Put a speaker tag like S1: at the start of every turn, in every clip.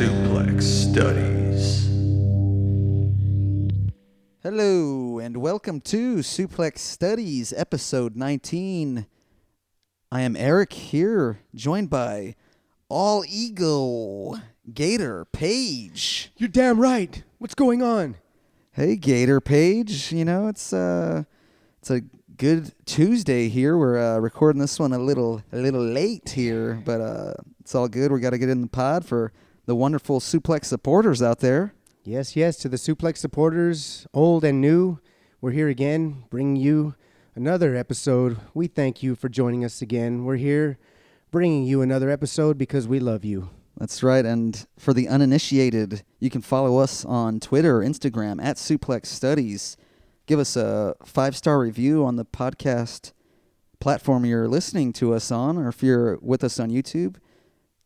S1: Suplex Studies.
S2: Hello, and welcome to Suplex Studies, episode 19. I am Eric here, joined by All Ego, Gator Page.
S3: You're damn right. What's going on?
S2: Hey, Gator Page. You know, it's a good Tuesday here. We're recording this one a little late here, but it's all good. We got to get in the pod for the wonderful Suplex supporters out there.
S3: Yes, to the Suplex supporters, old and new, we're here again, bringing you another episode. We thank you for joining us again. We're here bringing you another episode because we love you.
S2: That's right, and for the uninitiated, you can follow us on Twitter or Instagram at Suplex Studies. Give us a 5-star review on the podcast platform you're listening to us on, or if you're with us on YouTube,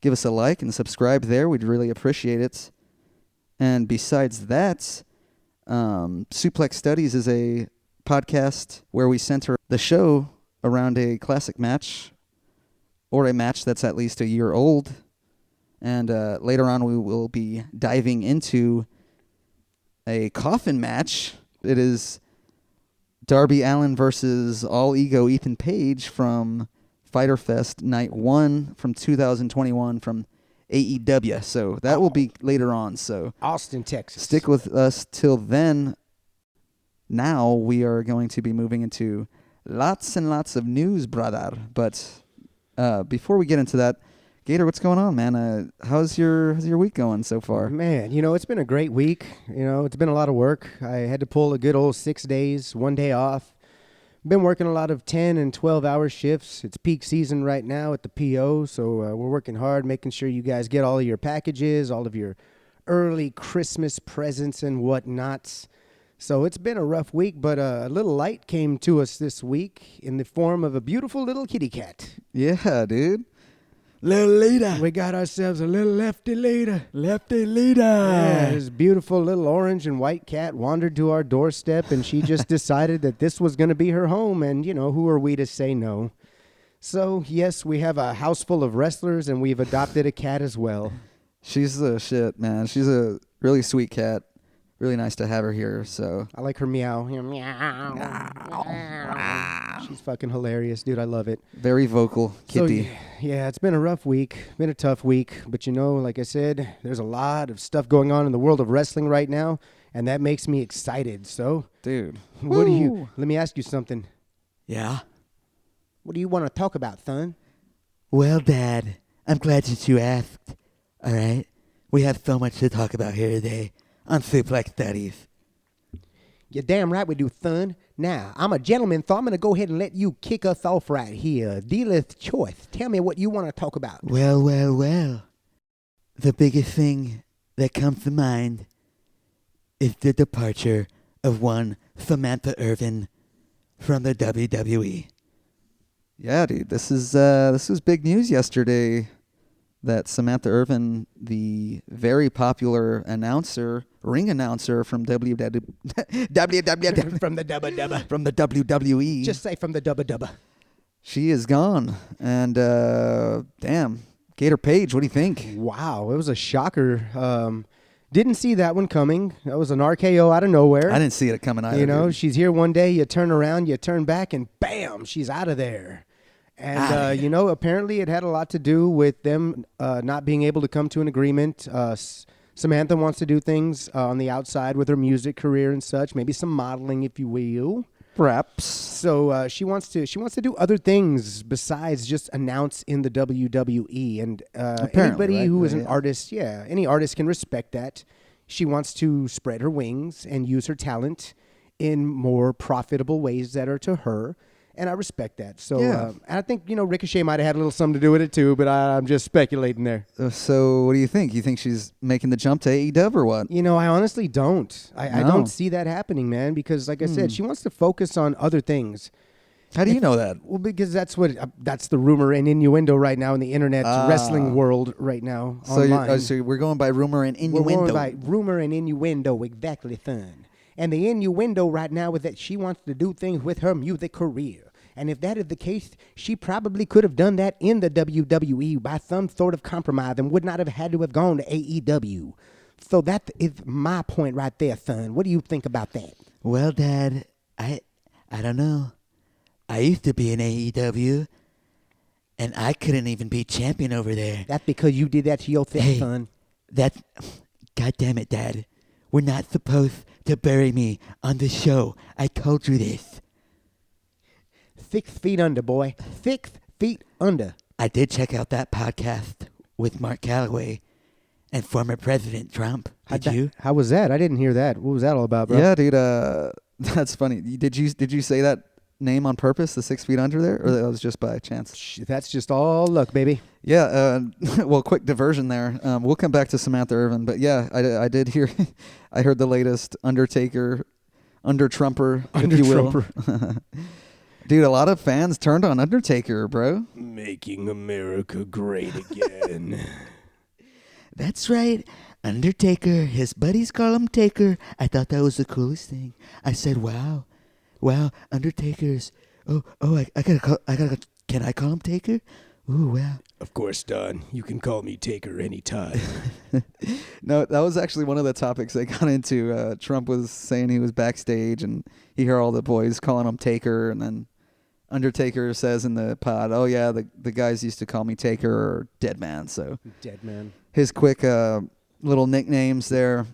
S2: give us a like and subscribe there. We'd really appreciate it. And besides that, Suplex Studies is a podcast where we center the show around a classic match or a match that's at least a year old. And later on, we will be diving into a coffin match. It is Darby Allin versus All Ego Ethan Page from Fyter Fest Night 1 from 2021 from AEW. So that will be later on. So
S3: Austin, Texas.
S2: Stick with us till then. Now we are going to be moving into lots and lots of news, brother. But before we get into that, Gator, what's going on, man? How's your week going so far?
S3: Man, it's been a great week. It's been a lot of work. I had to pull a good old 6 days, 1 day off. Been working a lot of 10 and 12-hour shifts. It's peak season right now at the PO, so we're working hard, making sure you guys get all of your packages, all of your early Christmas presents and whatnots. So it's been a rough week, but a little light came to us this week in the form of a beautiful little kitty cat.
S2: Yeah, dude. Little leader.
S3: We got ourselves a little lefty leader.
S2: Lefty leader.
S3: Yeah, this beautiful little orange and white cat wandered to our doorstep, and she just decided that this was going to be her home, and, who are we to say no? So, yes, we have a house full of wrestlers, and we've adopted a cat as well.
S2: She's the shit, man. She's a really sweet cat. Really nice to have her here, so.
S3: I like her meow. Meow. She's fucking hilarious, dude. I love it.
S2: Very vocal kitty.
S3: So, yeah, it's been a rough week. Been a tough week. But, like I said, there's a lot of stuff going on in the world of wrestling right now, and that makes me excited. So,
S2: dude.
S3: Let me ask you something.
S2: Yeah?
S3: What do you want to talk about, son?
S4: Well, Dad, I'm glad that you asked. All right? We have so much to talk about here today on Suplex Studies.
S3: You're damn right we do, son. Now, I'm a gentleman, so I'm going to go ahead and let you kick us off right here. Dealer's choice. Tell me what you want to talk about.
S4: Well. The biggest thing that comes to mind is the departure of one Samantha Irvin from the WWE.
S2: Yeah, dude. This was big news yesterday that Samantha Irvin, the very popular ring announcer from
S3: From the
S2: WWE.
S3: Just say from the Dubba.
S2: She is gone. And damn, Gator Page, what do you think?
S3: Wow, it was a shocker. Didn't see that one coming. That was an RKO out of nowhere.
S2: I didn't see it coming either. Dude.
S3: She's here one day, you turn around, you turn back, and bam, she's out of there. And, apparently it had a lot to do with them not being able to come to an agreement. Samantha wants to do things on the outside with her music career and such, maybe some modeling, if you will.
S2: Perhaps.
S3: So she wants to do other things besides just announce in the WWE. And anybody who is an artist, any artist can respect that. She wants to spread her wings and use her talent in more profitable ways that are to her. And I respect that. So and I think, Ricochet might have had a little something to do with it too, but I'm just speculating there.
S2: So what do you think? You think she's making the jump to AEW or what?
S3: I honestly don't. I don't see that happening, man, because like I said, she wants to focus on other things.
S2: How do you know that?
S3: Well, because that's the rumor and innuendo right now in the internet wrestling world right now online.
S2: So we're going by rumor and innuendo.
S3: We're going by rumor and innuendo, exactly, son. And the innuendo right now is that she wants to do things with her music career. And if that is the case, she probably could have done that in the WWE by some sort of compromise and would not have had to have gone to AEW. So that is my point right there, son. What do you think about that?
S4: Well, Dad, I don't know. I used to be in AEW, and I couldn't even be champion over there.
S3: That's because you did that to yourself,
S4: Hey,
S3: son.
S4: God damn it, Dad. We're not supposed to bury me on the show. I told you this.
S3: 6 feet under, boy. 6 feet under.
S4: I did check out that podcast with Mark Calloway and former President Trump. Did you?
S3: How was that? I didn't hear that. What was that all about, bro?
S2: Yeah, dude. That's funny. Did you say that name on purpose? The 6 feet under there, or that was just by chance?
S3: That's just all luck, baby.
S2: Yeah. Well, quick diversion there. We'll come back to Samantha Irvin, but yeah, I did hear. I heard the latest Undertaker, Trumper, if you will. Dude, a lot of fans turned on Undertaker, bro.
S3: Making America great again.
S4: That's right. Undertaker. His buddies call him Taker. I thought that was the coolest thing. I said, wow, Undertaker's. I gotta. Can I call him Taker? Ooh, wow.
S3: Of course, Don. You can call me Taker anytime.
S2: No, that was actually one of the topics they got into. Trump was saying he was backstage, and he heard all the boys calling him Taker, and then Undertaker says in the pod, "Oh yeah, the guys used to call me Taker or Dead Man." So
S3: Dead Man.
S2: His quick little nicknames there,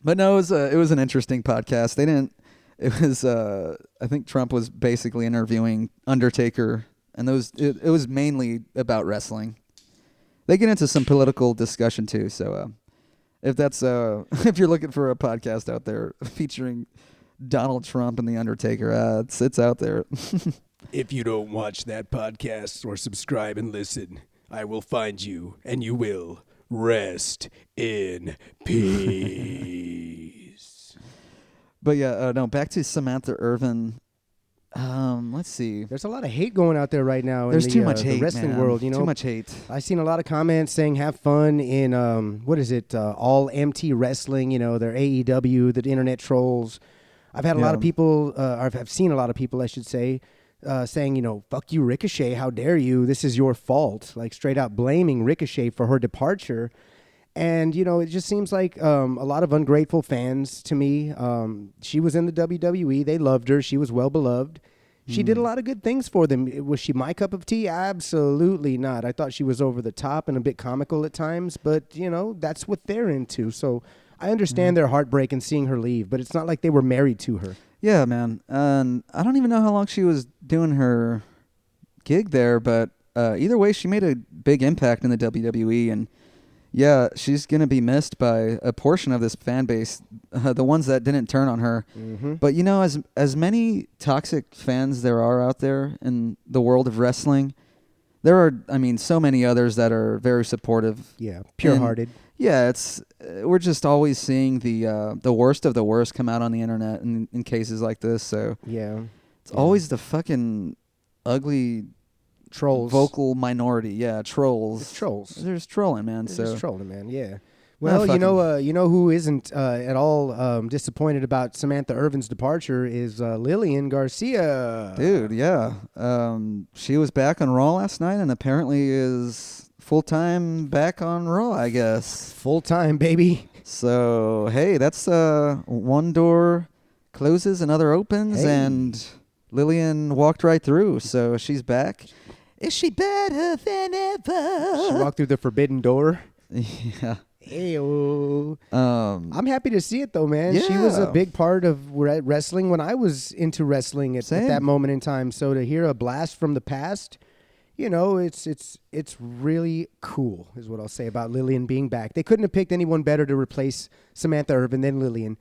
S2: but no, it was an interesting podcast. They didn't. It was I think Trump was basically interviewing Undertaker, and it was mainly about wrestling. They get into some political discussion too. So if that's if you're looking for a podcast out there featuring Donald Trump and the Undertaker, it's out there.
S3: If you don't watch that podcast or subscribe and listen, I will find you, and you will rest in peace.
S2: But yeah, no, back to Samantha Irvin. Let's see.
S3: There's a lot of hate going out there right now.
S2: There's
S3: in
S2: too much hate,
S3: the wrestling
S2: man.
S3: world. You know,
S2: too much hate.
S3: I've seen a lot of comments saying have fun in what is it? All MT Wrestling. You know, their AEW, the internet trolls. I've had a lot of people. I've seen a lot of people, I should say, saying, you know, fuck you, Ricochet. How dare you? This is your fault. Like straight out blaming Ricochet for her departure. And, you know, it just seems like a lot of ungrateful fans to me. She was in the WWE. They loved her. She was well beloved. She did a lot of good things for them. Was she my cup of tea? Absolutely not. I thought she was over the top and a bit comical at times. But, you know, that's what they're into. So I understand their heartbreak in seeing her leave. But it's not like they were married to her.
S2: Yeah, man. And I don't even know how long she was doing her gig there. But either way, she made a big impact in the WWE. And yeah, she's going to be missed by a portion of this fan base, the ones that didn't turn on her.
S3: Mm-hmm.
S2: But, you know, as many toxic fans there are out there in the world of wrestling, there are, I mean, so many others that are very supportive.
S3: Yeah, pure-hearted.
S2: Yeah, we're just always seeing the worst of the worst come out on the internet in cases like this. So
S3: yeah,
S2: it's always the fucking ugly
S3: trolls,
S2: vocal minority. Yeah, trolls.
S3: It's trolls.
S2: There's trolling, man.
S3: They're
S2: So
S3: just trolling, man. Yeah. Well, you know who isn't at all disappointed about Samantha Irvin's departure is Lillian Garcia.
S2: Dude, yeah. She was back on Raw last night and apparently is full-time back on Raw, I guess.
S3: Full-time, baby.
S2: So, hey, that's one door closes, another opens, and Lillian walked right through. So she's back. Is she better than ever?
S3: She walked through the forbidden door.
S2: Yeah.
S3: Ew. I'm happy to see it though, man. She was a big part of wrestling when I was into wrestling at that moment in time. So to hear a blast from the past, you know, it's really cool, is what I'll say about Lillian being back. They couldn't have picked anyone better to replace Samantha Irvin than Lillian.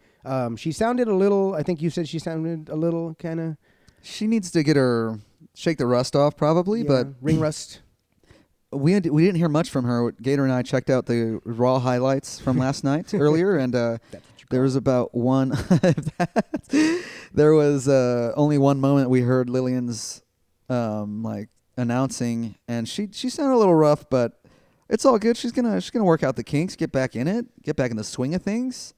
S3: She sounded a little. I think you said she sounded a little kind of.
S2: She needs to shake the rust off, probably, but
S3: ring rust.
S2: We didn't hear much from her. Gator and I checked out the Raw highlights from last night earlier, and there was about one. There was only one moment we heard Lillian's announcing, and she sounded a little rough, but it's all good. She's gonna work out the kinks, get back in it, get back in the swing of things.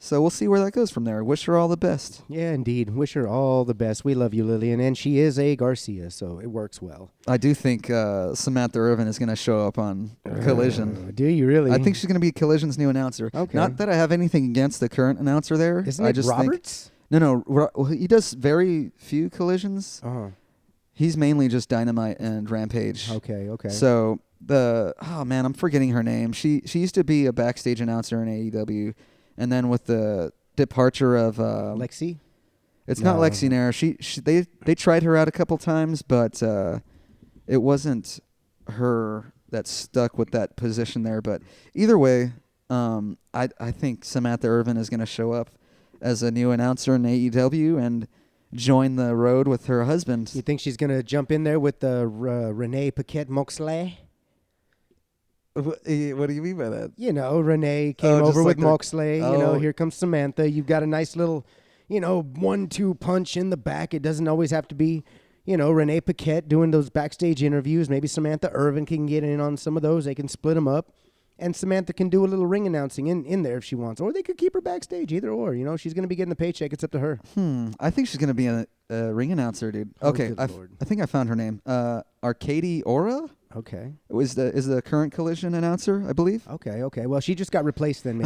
S2: So we'll see where that goes from there. Wish her all the best.
S3: Yeah, indeed. Wish her all the best. We love you, Lillian, and she is a Garcia, so it works well.
S2: I do think Samantha Irvin is going to show up on Collision.
S3: Do you really?
S2: I think she's going to be Collision's new announcer.
S3: Okay.
S2: Not that I have anything against the current announcer there.
S3: Isn't
S2: I
S3: it
S2: just
S3: Roberts?
S2: Think, no. He does very few Collisions.
S3: Uh-huh.
S2: He's mainly just Dynamite and Rampage.
S3: Okay.
S2: So I'm forgetting her name. She used to be a backstage announcer in AEW, and then with the departure of
S3: Lexi?
S2: It's not Lexi Nair. They tried her out a couple times, but it wasn't her that stuck with that position there. But either way, I think Samantha Irvin is going to show up as a new announcer in AEW and join the road with her husband.
S3: You think she's going to jump in there with the Renee Paquette Moxley?
S2: What do you mean by that?
S3: You know, Renee came
S2: just
S3: over
S2: like
S3: with Moxley. You know,
S2: Oh.
S3: here comes Samantha. You've got a nice little, 1-2 punch in the back. It doesn't always have to be, Renee Paquette doing those backstage interviews. Maybe Samantha Irvin can get in on some of those. They can split them up. And Samantha can do a little ring announcing in there if she wants. Or they could keep her backstage, either or. She's going to be getting the paycheck. It's up to her.
S2: I think she's going to be a ring announcer, dude.
S3: Oh,
S2: Okay,
S3: good
S2: I
S3: Lord.
S2: think I found her name. Arcady Aura
S3: Okay.
S2: is the current Collision announcer, I believe.
S3: Okay. Well, she just got replaced then,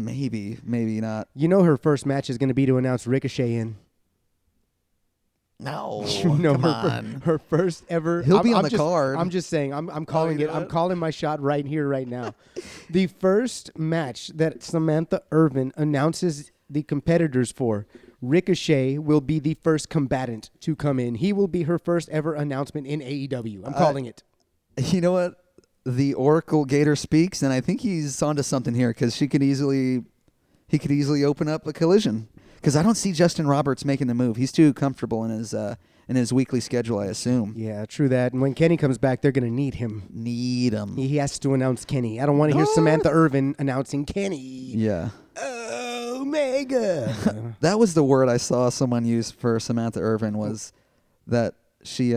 S3: maybe.
S2: Maybe not.
S3: Her first match is going to be to announce Ricochet in.
S4: No,
S3: Come
S4: on.
S3: Her first ever.
S2: He'll be on the
S3: just,
S2: card.
S3: I'm just saying. I'm calling
S2: you
S3: it.
S2: know
S3: I'm
S2: what?
S3: calling my shot right here, right now. The first match that Samantha Irvin announces the competitors for, Ricochet will be the first combatant to come in. He will be her first ever announcement in AEW. I'm calling it.
S2: You know what? The Oracle Gator speaks, and I think he's onto something here because he could easily open up a Collision. Because I don't see Justin Roberts making the move. He's too comfortable in his weekly schedule, I assume.
S3: Yeah, true that. And when Kenny comes back, they're going to need him.
S2: Need him.
S3: He has to announce Kenny. I don't want to hear Samantha Irvin announcing Kenny.
S2: Yeah.
S3: Omega.
S2: That was the word I saw someone use for Samantha Irvin was that she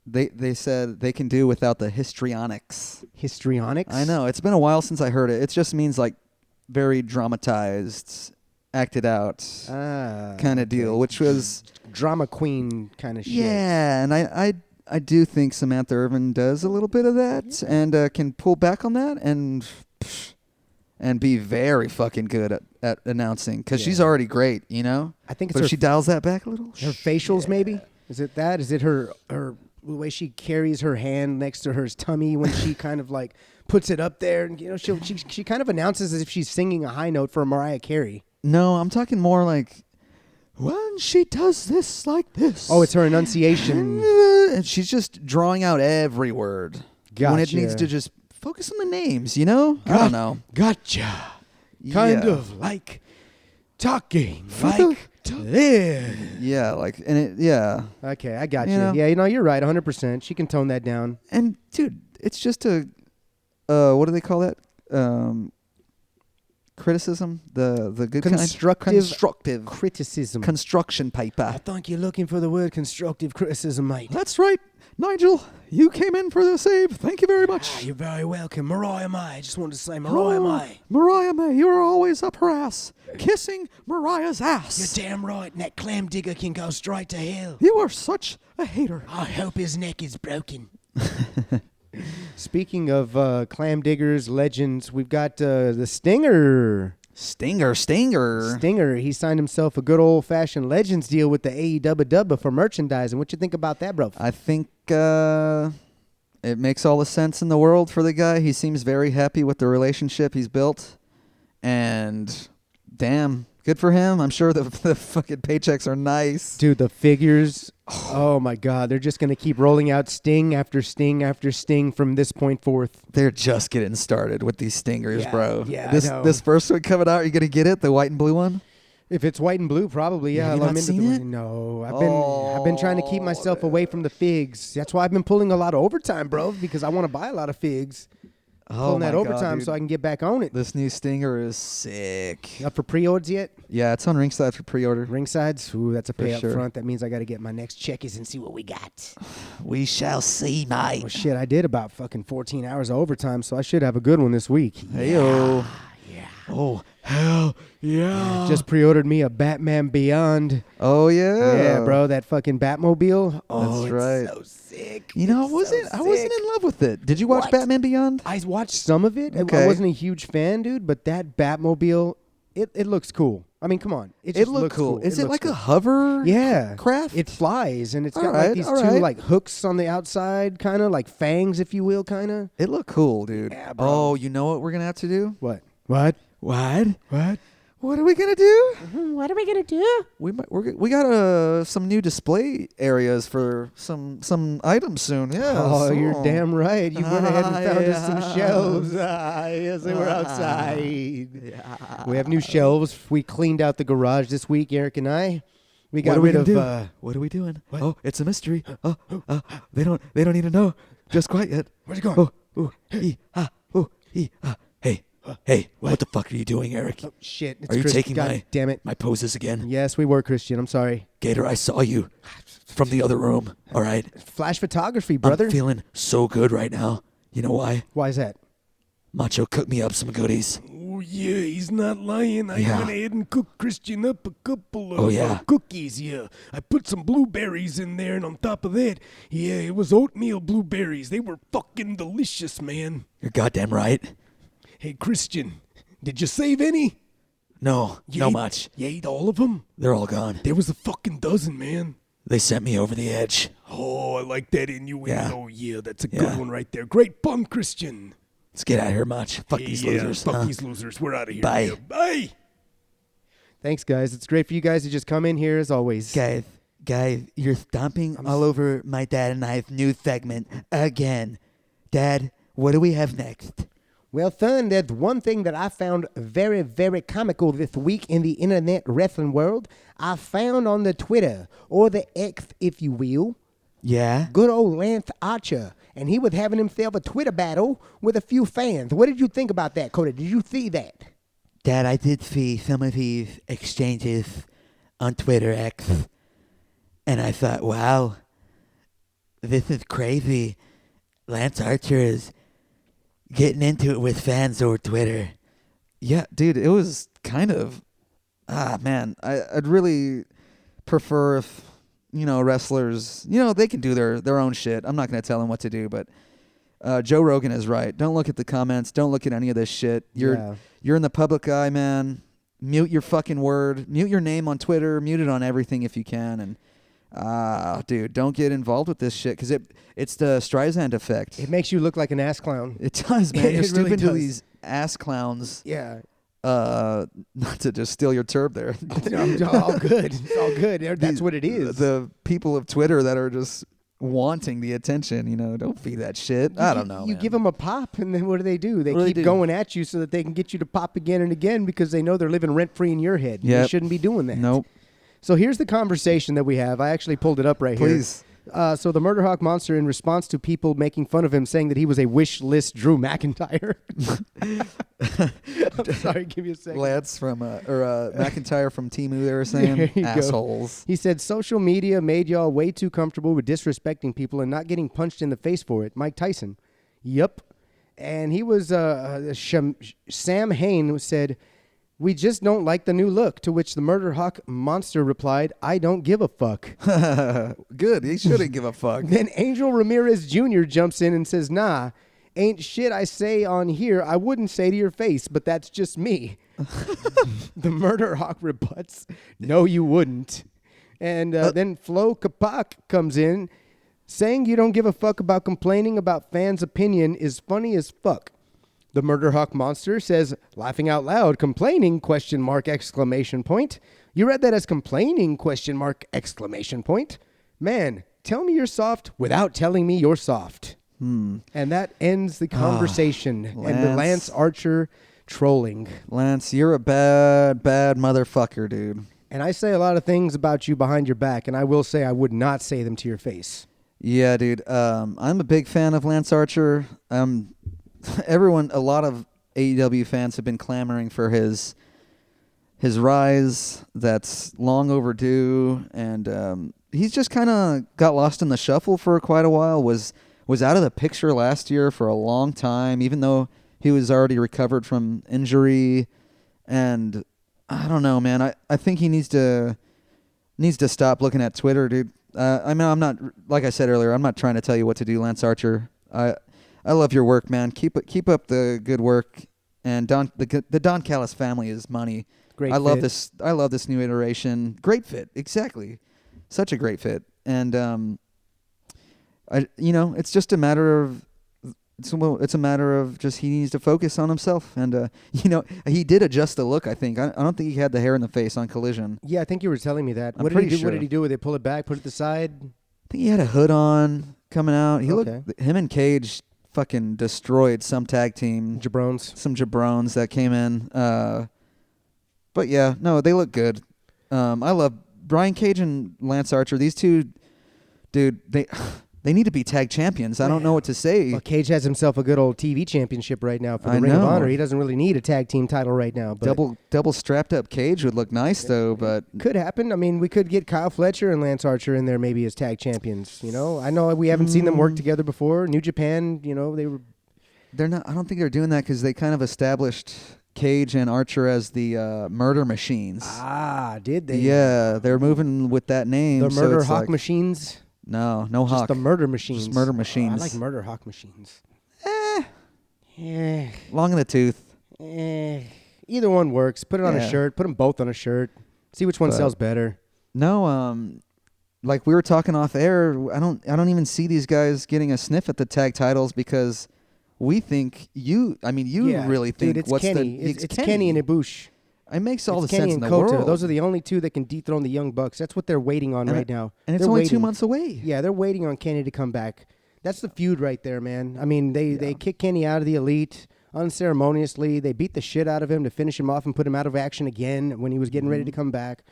S2: they said they can do without the histrionics.
S3: Histrionics?
S2: I know. It's been a while since I heard it. It just means like very dramatized, acted out kind of deal, which was
S3: drama queen kind of shit.
S2: yeah, and I do think Samantha Irvin does a little bit of that and can pull back on that and be very fucking good at announcing because she's already great,
S3: I think it's
S2: but
S3: her,
S2: if she dials that back a little,
S3: her facials maybe. Is it that? Is it her the way she carries her hand next to her tummy when she kind of like puts it up there and she kind of announces as if she's singing a high note for Mariah Carey.
S2: No, I'm talking more like when she does this like this.
S3: Oh, it's her enunciation.
S2: And she's just drawing out every word.
S3: Gotcha.
S2: When it needs to just focus on the names, I don't know.
S3: Gotcha. Kind
S2: Yeah.
S3: of like talking like this.
S2: Yeah, like, and it, yeah.
S3: Okay, I got you.
S2: You know?
S3: Yeah, you're right, 100%. She can tone that down.
S2: And, dude, it's just a, what do they call that? Criticism? The good
S3: Constructive
S2: kind? Constructive.
S3: criticism.
S2: Construction paper.
S3: I think you're looking for the word constructive criticism, mate.
S2: That's right. Nigel, you came in for the save. Thank you very much.
S3: You're very welcome. Mariah May. I just wanted to say Mariah May.
S2: Mariah May, you are always up her ass, kissing Mariah's ass.
S3: You're damn right. And that clam digger can go straight to hell.
S2: You are such a hater.
S3: I hope his neck is broken. Speaking of clam diggers, legends, we've got the Stinger.
S2: Stinger.
S3: Stinger, he signed himself a good old-fashioned Legends deal with the AEW for merchandising. What you think about that, bro?
S2: I think it makes all the sense in the world for the guy. He seems very happy with the relationship he's built. And damn, good for him. I'm sure the fucking paychecks are nice.
S3: Dude, the figures, oh my God, they're just going to keep rolling out sting after sting after sting from this point forth.
S2: They're just getting started with these Stingers,
S3: Yeah,
S2: bro.
S3: yeah, I
S2: This
S3: know.
S2: this first one coming out, you gonna get it? The white and blue one?
S3: If it's white and blue, probably, yeah.
S2: Have you
S3: I'm
S2: not
S3: into
S2: seen
S3: the-
S2: it?
S3: No, I've been trying to keep myself away from the figs. That's why I've been pulling a lot of overtime, bro, because I want to buy a lot of figs. Pulling that
S2: my
S3: overtime
S2: God, dude.
S3: so I can get back on it.
S2: This new Stinger is sick.
S3: Up for pre-orders yet?
S2: Yeah, it's on Ringside for pre-order.
S3: Ringsides? Ooh, that's a
S2: For
S3: pay up
S2: sure.
S3: front. That means I got to get my next checkies and see what we got.
S4: We shall see, mate.
S3: Well, shit, I did about fucking 14 hours of overtime, so I should have a good one this week.
S2: Heyo.
S3: Yeah.
S4: Oh, hell yeah.
S3: Just pre-ordered me a Batman Beyond.
S2: Oh yeah.
S3: Yeah, bro, that fucking Batmobile. Oh,
S2: That's right.
S3: It's so sick.
S2: You know,
S3: It's
S2: I wasn't in love with it. Did you watch
S3: What?
S2: Batman Beyond?
S3: I watched some of it.
S2: Okay.
S3: I wasn't a huge fan, dude, but that Batmobile, it looks cool. I mean, come on. It
S2: It
S3: just
S2: looked
S3: looks
S2: cool. Is it
S3: looks
S2: like
S3: cool.
S2: a hover?
S3: Yeah.
S2: Craft?
S3: It flies, and it's got
S2: Alright,
S3: like these two
S2: alright.
S3: like hooks on the outside, kind of like fangs, if you will, kind of.
S2: It looked cool, dude.
S3: Yeah, bro.
S2: Oh, you know what we're gonna have to do?
S3: What? What?
S2: What?
S3: What?
S2: What are we gonna do?
S3: What are we gonna do?
S2: We got some new display areas for some items soon. Yeah.
S3: Oh, you're
S2: so-
S3: damn right. You went ahead and found us some
S2: Yeah.
S3: shelves. Yes, they were outside. We have new shelves. We cleaned out the garage this week, Eric and I. We got rid of.
S2: What are we doing?
S3: what?
S2: Oh, it's a mystery. They don't need to know just quite yet.
S3: Where's it going?
S2: Hey, what the fuck are you doing, Eric?
S3: Oh, shit. It's
S2: Are you
S3: Chris.
S2: taking
S3: God
S2: my
S3: damn it.
S2: my poses again?
S3: Yes, we were, Christian. I'm sorry.
S2: Gator, I saw you from the other room. All right.
S3: Flash photography, brother.
S2: I'm feeling so good right now. You know why?
S3: Why is that?
S2: Macho cooked me up some goodies.
S5: Oh, yeah, he's not lying. I
S2: Yeah.
S5: went ahead and cooked Christian up a couple of
S2: Oh, yeah.
S5: cookies, yeah. I put some blueberries in there, and on top of that, yeah, it was oatmeal blueberries. They were fucking delicious, man.
S2: You're goddamn right.
S5: Hey, Christian, did you save any?
S2: No,
S5: You
S2: no
S5: ate-
S2: much.
S5: You ate all of them?
S2: They're all gone.
S5: There was a fucking dozen, man.
S2: They sent me over the edge.
S5: Oh, I like that innuendo. Yeah, that's a
S2: Yeah.
S5: good one right there. Great pun, Christian.
S2: Let's get out of here, Mach. Fuck these
S5: Yeah,
S2: losers.
S5: Fuck
S2: huh?
S5: these losers. We're out of here.
S2: Bye.
S5: Yeah, bye.
S3: Thanks, guys. It's great for you guys to just come in here as always.
S4: Guys, you're stomping all over my dad and I's new segment again. Dad, what do we have next?
S3: Well, son, there's one thing that I found very, very comical this week in the internet wrestling world. I found on the Twitter, or the X, if you will,
S4: Yeah?
S3: good old Lance Archer. And he was having himself a Twitter battle with a few fans. What did you think about that, Coda? Did you see that?
S4: Dad, I did see some of these exchanges on Twitter X, and I thought, wow, this is crazy. Lance Archer is getting into it with fans over Twitter.
S2: Yeah, dude, it was kind of man, I'd really prefer if, wrestlers, they can do their own shit. I'm not going to tell them what to do, but Joe Rogan is right. Don't look at the comments. Don't look at any of this shit. You're in the public eye, man. Mute your fucking word. Mute your name on Twitter. Mute it on everything if you can. And dude, don't get involved with this shit because it's the Streisand effect.
S3: It makes you look like an ass clown.
S2: It does, man.
S3: It
S2: You're
S3: really
S2: stooping to
S3: does.
S2: these ass clowns.
S3: Yeah.
S2: Not to just steal your turb there.
S3: It's all good. It's all good. That's what it is.
S2: The people of Twitter that are just wanting the attention, don't feed that shit. I don't know.
S3: You
S2: man.
S3: give them a pop, and then what do? They
S2: What do they
S3: keep
S2: do?
S3: going at you so that they can get you to pop again and again because they know they're living rent-free in your head.
S2: Yep.
S3: You shouldn't be doing that.
S2: Nope.
S3: So here's the conversation that we have. I actually pulled it up right
S2: Please.
S3: here. So the Murder Hawk Monster, in response to people making fun of him, saying that he was a wish list Drew McIntyre. I'm sorry, give me a second.
S2: Lance from McIntyre from Temu, they were saying
S3: There you go.
S2: assholes.
S3: He said social media made y'all way too comfortable with disrespecting people and not getting punched in the face for it. Mike Tyson. Yep. And he was Sam Hain said, "We just don't like the new look," to which the Murder Hawk Monster replied, "I don't give a fuck."
S2: Good. He shouldn't give a fuck.
S3: Then Angel Ramirez Jr. jumps in and says, "Nah, ain't shit I say on here I wouldn't say to your face, but that's just me." The Murder Hawk rebuts, "No, you wouldn't." And then Flo Kapak comes in, saying you don't give a fuck about complaining about fans' opinion is funny as fuck. The Murder Hawk Monster says, laughing out loud, complaining, question mark, exclamation point. You read that as complaining, question mark, exclamation point. Man, tell me you're soft without telling me you're soft. And that ends the conversation and the Lance Archer trolling.
S2: Lance, you're a bad motherfucker, dude.
S3: And I say a lot of things about you behind your back, and I will say I would not say them to your face.
S2: Yeah, dude. I'm a big fan of Lance Archer. A lot of AEW fans have been clamoring for his rise. That's long overdue, and he's just kind of got lost in the shuffle for quite a while. Was out of the picture last year for a long time, even though he was already recovered from injury. And I don't know, man. I think he needs to stop looking at Twitter, dude. I mean, I'm not, like I said earlier, I'm not trying to tell you what to do, Lance Archer. I love your work, man. Keep up the good work. And the Don Callis family is money.
S3: Great.
S2: I love this new iteration. Great fit, exactly. Such a great fit. And it's just a matter of it's a matter of just he needs to focus on himself. And he did adjust the look. I think I don't think he had the hair in the face on Collision.
S3: Yeah, I think you were telling me that.
S2: I'm
S3: What did he
S2: pretty
S3: do? What
S2: sure.
S3: did he do with it? Pull it back, put it to the side.
S2: I think he had a hood on coming out. He
S3: Okay.
S2: looked him and Cage fucking destroyed some tag team,
S3: Jabrones.
S2: some jabrones that came in. But yeah, no, they look good. I love Brian Cage and Lance Archer. These two, dude, they need to be tag champions. I don't know what to say.
S3: Well, Cage has himself a good old TV championship right now for the
S2: I
S3: Ring of
S2: know.
S3: Honor. He doesn't really need a tag team title right now. But
S2: Double strapped up Cage would look nice though, but
S3: could happen. I mean, we could get Kyle Fletcher and Lance Archer in there maybe as tag champions. I know we haven't seen them work together before. New Japan, they were.
S2: they're not. I don't think they're doing that because they kind of established Cage and Archer as the murder machines.
S3: Ah, did they?
S2: Yeah, they're moving with that name.
S3: The
S2: so
S3: Murder
S2: it's
S3: Hawk
S2: like,
S3: Machines.
S2: No
S3: Just
S2: Hawk.
S3: the Murder Machines.
S2: Just Murder
S3: Oh, I
S2: Machines.
S3: like Murder Hawk Machines.
S2: Long in the tooth.
S3: Either one works. Put it on a
S2: Yeah.
S3: shirt. Put them both on a shirt. See which one
S2: But-
S3: sells better.
S2: No, like we were talking off air, I don't even see these guys getting a sniff at the tag titles because we think you really think
S3: dude, it's
S2: what's
S3: Kenny.
S2: the
S3: It's Kenny and Ibushi.
S2: it makes all
S3: It's
S2: the
S3: Kenny
S2: sense in
S3: and
S2: the
S3: Kota.
S2: world.
S3: Those are the only two that can dethrone the Young Bucks. That's what they're waiting on right now.
S2: and it's
S3: They're
S2: only 2
S3: waiting.
S2: months away.
S3: Yeah, they're waiting on Kenny to come back. That's the feud right there, man. I mean, they kick Kenny out of the Elite unceremoniously. They beat the shit out of him to finish him off and put him out of action again when he was getting ready to come back.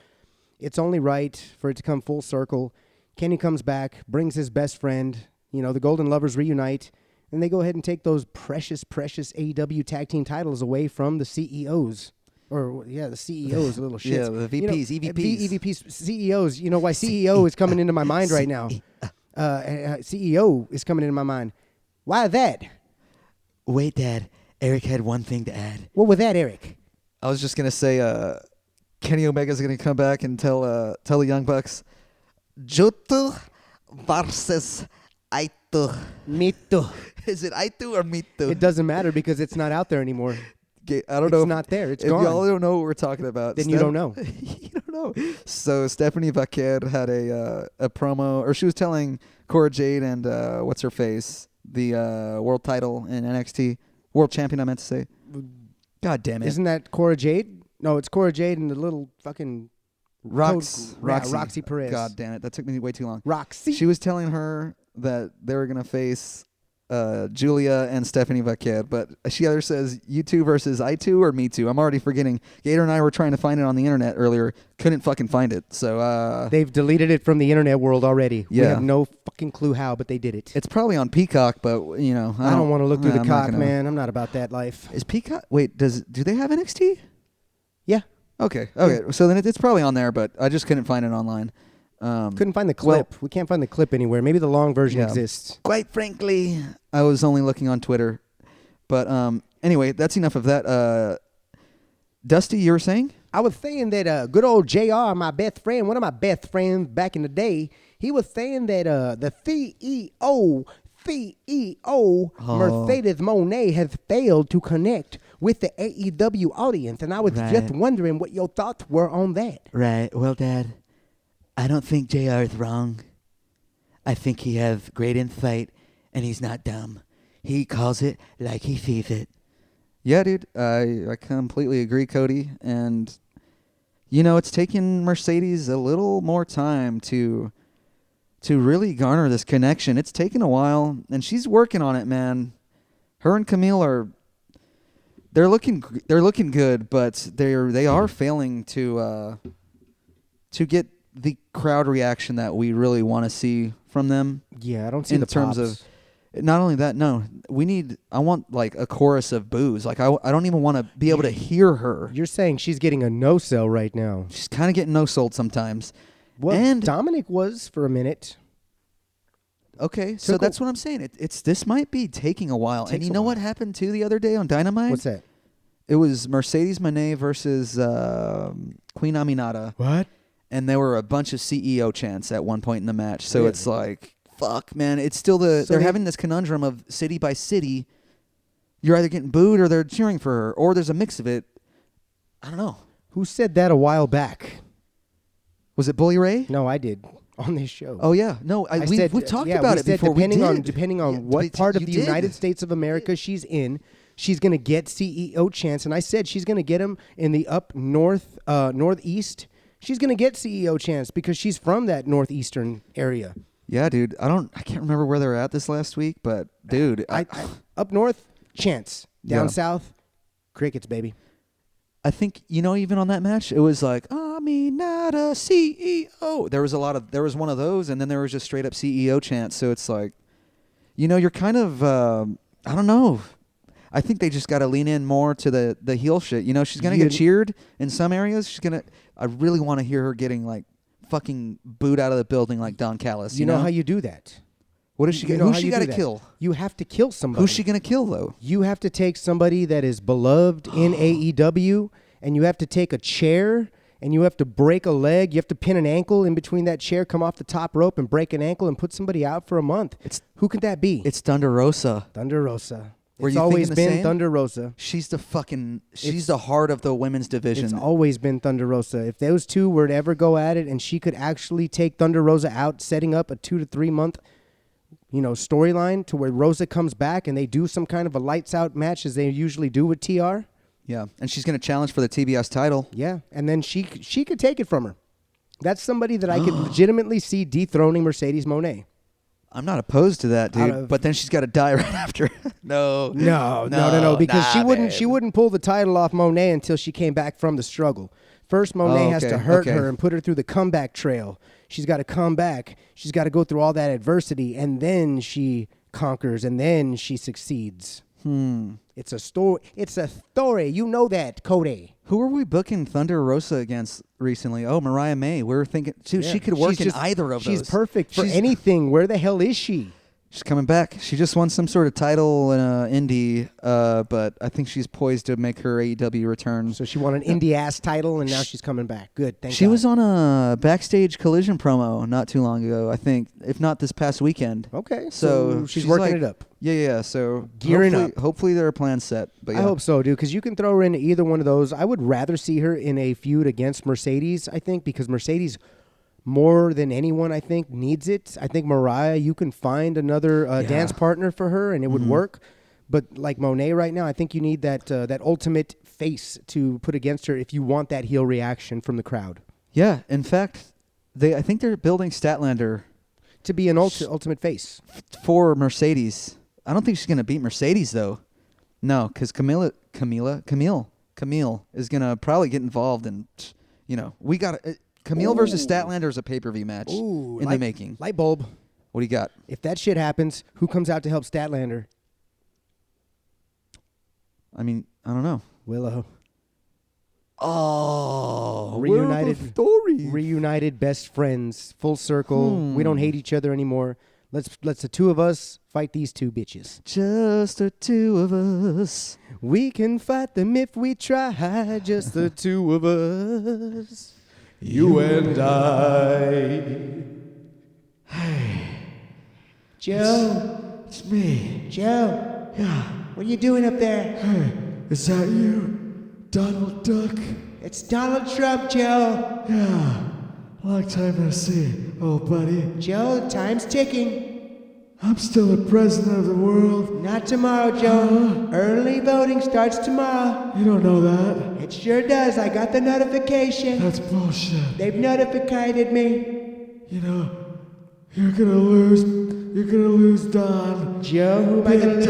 S3: It's only right for it to come full circle. Kenny comes back, brings his best friend. The Golden Lovers reunite, and they go ahead and take those precious, precious AEW tag team titles away from the CEOs. The CEOs, little shits.
S2: Yeah, the VPs, EVPs.
S3: EVPs, CEOs. You know why CEO is coming into my mind right now? CEO is coming into my mind. Why that?
S4: Wait, Dad. Eric had one thing to add.
S3: What was that, Eric?
S2: I was just gonna say, Kenny Omega's gonna come back and tell the Young Bucks, Jutu versus Aitu.
S3: Mito.
S2: Is it Aitu or Mitu?
S3: It doesn't matter because it's not out there anymore.
S2: I don't know.
S3: It's not there. It's
S2: if
S3: gone.
S2: y'all don't know what we're talking about,
S3: Then you don't know.
S2: You don't know. So Stephanie Vaquer had a promo, or she was telling Cora Jade and what's her face, the world title in NXT, world champion. I meant to say. God damn it!
S3: Isn't that Cora Jade? No, it's Cora Jade and the little fucking Roxy Perez.
S2: God damn it! That took me way too long.
S3: Roxy.
S2: She was telling her that they were gonna face Julia and Stephanie Vaquer, but she either says you two versus I two or me two. I'm already forgetting. Gator and I were trying to find it on the internet earlier. Couldn't fucking find it. So
S3: They've deleted it from the internet world already. We
S2: Yeah.
S3: have no fucking clue how, but they did it.
S2: it's probably on Peacock, but I
S3: don't want to look through the
S2: I'm not
S3: cock,
S2: gonna-
S3: man. I'm not about that life.
S2: Is Peacock? Wait, do they have NXT?
S3: Yeah.
S2: Okay. So then it's probably on there, but I just couldn't find it online.
S3: Couldn't find the clip. We can't find the clip anywhere. Maybe the long version
S2: Yeah.
S3: exists.
S2: Quite frankly, I was only looking on Twitter. But anyway, that's enough of that. Dusty, you were saying?
S3: I was saying that good old JR, my best friend, one of my best friends back in the day, he was saying that the CEO Mercedes Moné has failed to connect with the AEW audience. And I was just
S4: Right.
S3: wondering what your thoughts were on that.
S4: Right. Well, Dad, I don't think JR is wrong. I think he have great insight, and he's not dumb. He calls it like he sees it.
S2: Yeah, dude. I completely agree, Cody. And, it's taken Mercedes a little more time to really garner this connection. It's taken a while, and she's working on it, man. Her and Camille they're looking good, but they are failing to get the crowd reaction that we really want to see from them.
S3: Yeah, I don't see
S2: In
S3: the
S2: terms
S3: pops.
S2: of not only that, no, I want like a chorus of boos. Like I don't even want to be able to hear her.
S3: You're saying she's getting a no-sell right now.
S2: She's kind of getting no-sold sometimes.
S3: Well,
S2: And-
S3: Dominic was for a minute.
S2: Okay, so
S3: Took a-
S2: that's what I'm saying. This might be taking a while. And
S3: Takes
S2: you
S3: a
S2: know
S3: while.
S2: what happened too the other day on Dynamite?
S3: What's that?
S2: It was Mercedes Moné versus Queen Aminata.
S3: What?
S2: And there were a bunch of CEO chants at one point in the match. So
S3: Really?
S2: it's like, fuck, man. It's still they're having this conundrum of city by city. You're either getting booed or they're cheering for her, or there's a mix of it. I don't know.
S3: Who said that a while back?
S2: Was it Bully Ray?
S3: No, I did on this show.
S2: Oh yeah, no, we've talked about it before.
S3: Depending on what part of the United States of America she's in, she's gonna get CEO chants, and I said she's gonna get them in the up north, northeast. She's gonna get CEO chants because she's from that northeastern area.
S2: Yeah, dude. I can't remember where they were at this last week, but dude,
S3: I up north chants, down
S2: Yeah.
S3: south crickets, baby.
S2: I think, even on that match, it was like, I'm not a CEO. There was one of those, and then there was just straight up CEO chants. So it's like, you're kind of, I don't know. I think they just got to lean in more to the heel shit. She's going to get cheered in some areas. I really want to hear her getting like fucking booed out of the building like Don Callis.
S3: You know how you do that?
S2: What is she going to Who's she got to kill?
S3: You have to kill somebody.
S2: Who's she going to kill, though?
S3: You have to take somebody that is beloved in AEW, and you have to take a chair, and you have to break a leg. You have to pin an ankle in between that chair, come off the top rope, and break an ankle and put somebody out for a month. Who could that be?
S2: It's Thunder Rosa.
S3: Thunder Rosa.
S2: Were
S3: It's
S2: you
S3: always
S2: thinking the
S3: been
S2: same?
S3: Thunder Rosa.
S2: She's the heart of the women's division.
S3: It's always been Thunder Rosa. If those two were to ever go at it and she could actually take Thunder Rosa out, setting up a 2 to 3 month storyline to where Rosa comes back and they do some kind of a lights out match as they usually do with TR.
S2: Yeah, and she's going to challenge for the TBS title.
S3: Yeah, and then she could take it from her. That's somebody that I could legitimately see dethroning Mercedes Moné.
S2: I'm not opposed to that, dude. But then she's got to die right after. No,
S3: because she wouldn't pull the title off Moné until she came back from the struggle. First, Moné has to hurt her and put her through the comeback trail. She's got to come back. She's got to go through all that adversity, and then she conquers, and then she succeeds. It's a story. It's a story. You know that, Cody.
S2: Who are we booking Thunder Rosa against recently? Oh, Mariah May. We were thinking, too, she could work in either of those.
S3: She's perfect for anything. Where the hell is she?
S2: She's coming back. She just won some sort of title in indie, but I think she's poised to make her AEW return.
S3: So she won an indie-ass title, and now she's coming back. Good, thank God.
S2: She was on a Backstage Collision promo not too long ago, I think, if not this past weekend.
S3: Okay,
S2: so
S3: she's working it up.
S2: Yeah, so
S3: gearing up.
S2: Hopefully there are plans set. But yeah.
S3: I hope so, dude, because you can throw her into either one of those. I would rather see her in a feud against Mercedes, I think, because Mercedes, more than anyone, I think, needs it. I think Mariah, you can find another dance partner for her, and it would work. But like Moné right now, I think you need that ultimate face to put against her if you want that heel reaction from the crowd.
S2: Yeah, in fact, I think they're building Statlander
S3: to be an ultimate face
S2: for Mercedes. I don't think she's going to beat Mercedes, though. No, because Camille is going to probably get involved, and, we got to... Camille versus Statlander is a pay-per-view match in the making.
S3: Light bulb.
S2: What do you got?
S3: If that shit happens, who comes out to help Statlander?
S2: I mean, I don't know.
S3: Willow.
S2: Oh,
S3: reunited best friends, full circle. We don't hate each other anymore. Let's the two of us fight these two bitches.
S2: Just the two of us.
S3: We can fight them if we try. Just the two of us.
S5: You and I.
S2: Hey,
S3: Joe.
S2: It's me.
S3: Joe.
S2: Yeah.
S3: What are you doing up there?
S2: Hey, is that you, Donald Duck?
S3: It's Donald Trump, Joe.
S2: Yeah. Long time no see, old buddy.
S3: Joe, time's ticking.
S2: I'm still the president of the world.
S3: Not tomorrow, Joe. Early voting starts tomorrow.
S2: You don't know that.
S3: It sure does. I got the notification.
S2: That's bullshit.
S3: They've notified me.
S2: You're gonna lose. You're gonna lose, Don.
S3: Joe, who am I gonna lose?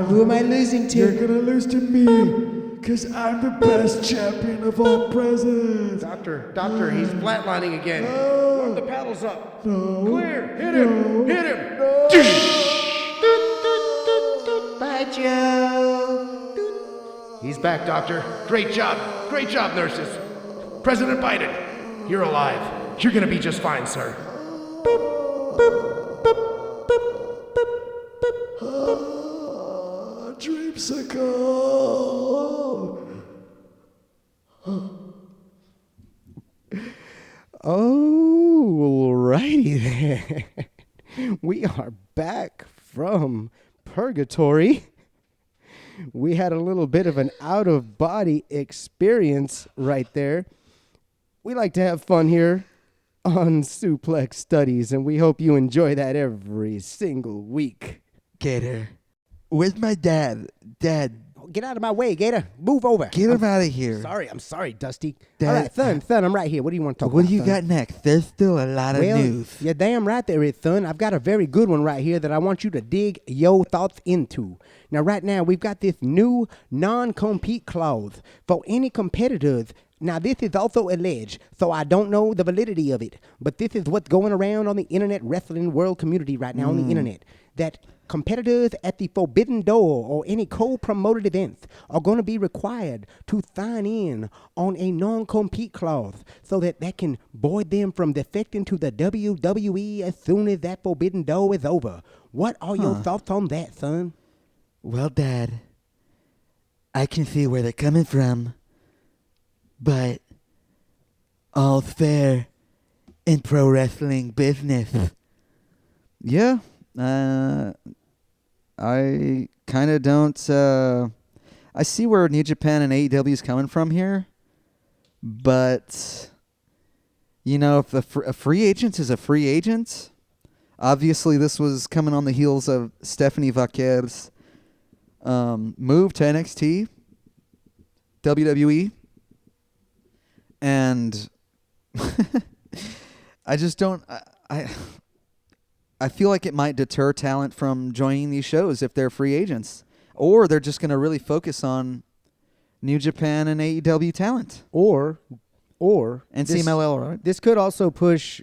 S3: Who am I losing to?
S2: You're gonna lose to me, because I'm the best champion of all presidents.
S3: Doctor, he's flatlining again. Warm the paddles up.
S2: No.
S3: Clear. Hit him. Hit him. Bye, Joe.
S5: He's back, Doctor. Great job, nurses. President Biden, you're alive. You're gonna be just fine, sir.
S2: Dreamsicle.
S3: Oh, righty then. We are back from purgatory. We had a little bit of an out-of-body experience right there. We like to have fun here on Suplex Studies, and we hope you enjoy that every single week.
S4: Gator, where's my dad? Dad,
S3: Get out of my way, Gator. Move over.
S4: get him out of here.
S3: I'm sorry, Dusty.
S4: Dad,
S3: All right, Thun, I'm right here. What do you want to talk
S4: What
S3: about?
S4: do you
S3: Thun?
S4: got next? There's still a lot of news.
S3: You're damn right there is, Thun. I've got a very good one right here that I want you to dig your thoughts into. Now, right now, we've got this new non-compete clause for any competitors. Now, this is also alleged, so I don't know the validity of it, but this is what's going around on the internet wrestling world community right now on the internet, that competitors at the Forbidden Door or any co-promoted events are going to be required to sign in on a non-compete clause so that can void them from defecting to the WWE as soon as that Forbidden Door is over. What are your thoughts on that, son?
S4: Well, Dad, I can see where they're coming from, but all's fair in pro wrestling business.
S2: Yeah. I kind of don't. I see where New Japan and AEW is coming from here, but if a free agent is a free agent, obviously this was coming on the heels of Stephanie Vaquer's move to NXT, WWE, and I just don't. I feel like it might deter talent from joining these shows if they're free agents. Or they're just going to really focus on New Japan and AEW talent.
S3: Or
S2: And
S3: this-
S2: CMLL, right?
S3: This could also push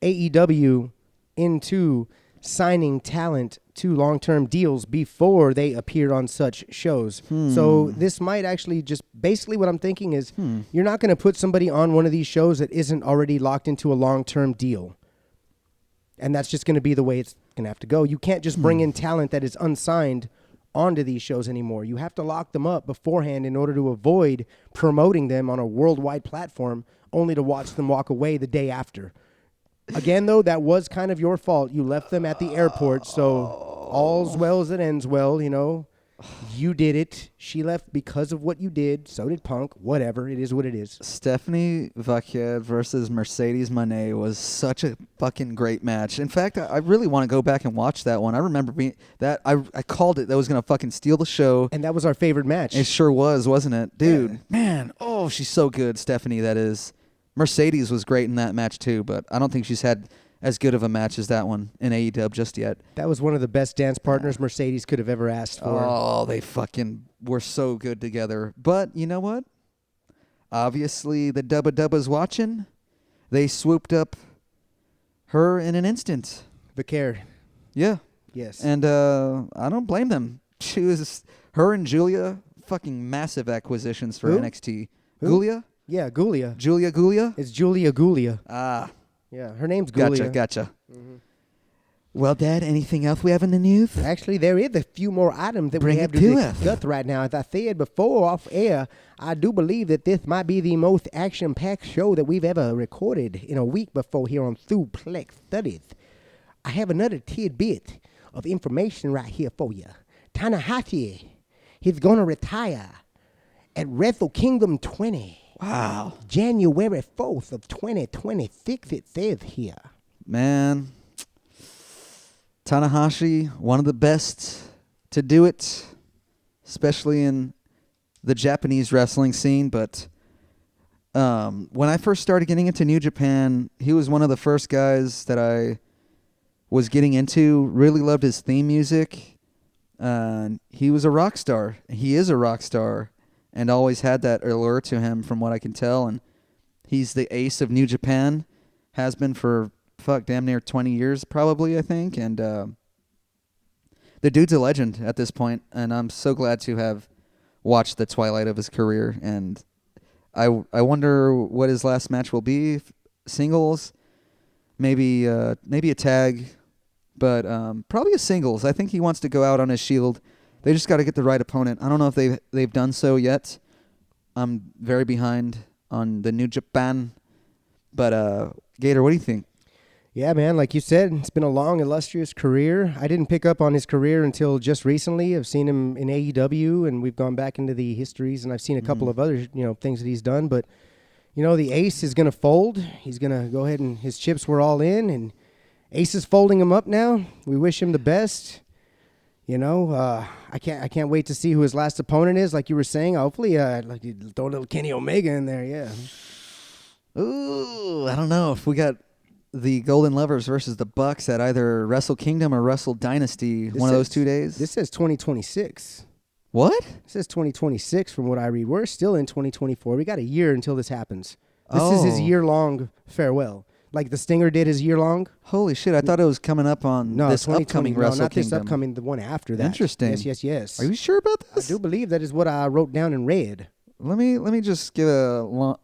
S3: AEW into signing talent to long-term deals before they appear on such shows. So this might actually just basically what I'm thinking is you're not going to put somebody on one of these shows that isn't already locked into a long-term deal. And that's just going to be the way it's going to have to go. You can't just bring in talent that is unsigned onto these shows anymore. You have to lock them up beforehand in order to avoid promoting them on a worldwide platform only to watch them walk away the day after. Again, though, that was kind of your fault. You left them at the airport, so all's well as it ends well, You did it. She left because of what you did. So did Punk. Whatever. It is what it is.
S2: Stephanie Vaquer versus Mercedes Moné was such a fucking great match. In fact, I really want to go back and watch that one. I remember I called it. That was going to fucking steal the show.
S3: And that was our favorite match.
S2: It sure was, wasn't it? Dude, man. Oh, she's so good, Stephanie, that is. Mercedes was great in that match, too, but I don't think she's had as good of a match as that one in AEW just yet.
S3: That was one of the best dance partners Mercedes could have ever asked for.
S2: Oh, they fucking were so good together. But you know what? Obviously, the Dubba Dubba's watching. They swooped up her in an instant.
S3: Vaquer.
S2: Yeah.
S3: Yes.
S2: And I don't blame them. Her and Julia, fucking massive acquisitions for
S3: Who?
S2: NXT.
S3: Who?
S2: Julia?
S3: Yeah, Gulia.
S2: Julia Gulia?
S3: It's Julia Gulia.
S2: Ah,
S3: Yeah, her name's Gulia.
S2: gotcha.
S4: Well, Dad, anything else we have in the news?
S3: Actually, there is a few more items that
S4: Bring
S3: we have
S4: it
S3: to
S4: to us.
S3: discuss right now. As I said before off air, I do believe that this might be the most action-packed show that we've ever recorded in a week before here on Suplex Studies. I have another tidbit of information right here for you. Tanahashi, he's going to retire at Wrestle Kingdom 20.
S4: Wow.
S3: January 4th of 2026, it says here.
S2: Man, Tanahashi, one of the best to do it, especially in the Japanese wrestling scene. But when I first started getting into New Japan, he was one of the first guys that I was getting into. Really loved his theme music. He was a rock star. He is a rock star and always had that allure to him from what I can tell. And he's the ace of New Japan, has been for damn near 20 years probably, I think. And the dude's a legend at this point, and I'm so glad to have watched the twilight of his career. And I wonder what his last match will be. Singles, maybe a tag, but probably a singles. I think he wants to go out on his shield. They just got to get the right opponent. I don't know if they've done so yet. I'm very behind on the New Japan But Gator, what do you think?
S3: Yeah, man, like you said, it's been a long, illustrious career. I didn't pick up on his career until just recently. I've seen him in AEW, and we've gone back into the histories, and I've seen a couple of other, things that he's done. But, the ace is going to fold. He's going to go ahead and his chips were all in, and Ace is folding him up now. We wish him the best. I can't wait to see who his last opponent is. Like you were saying, hopefully, like you throw a little Kenny Omega in there. Yeah.
S2: Ooh, I don't know if we got the Golden Lovers versus the Bucks at either Wrestle Kingdom or Wrestle Dynasty one of those 2 days.
S3: This says 2026.
S2: What?
S3: It says 2026 from what I read. We're still in 2024. We got a year until this happens. This is his year-long farewell. Like the Stinger did his year-long.
S2: Holy shit, I thought it was coming up on this upcoming Wrestle
S3: not
S2: Kingdom.
S3: this upcoming, the one after that.
S2: Interesting.
S3: Yes.
S2: Are you sure about this?
S3: I do believe that is what I wrote down and read.
S2: Let me just give a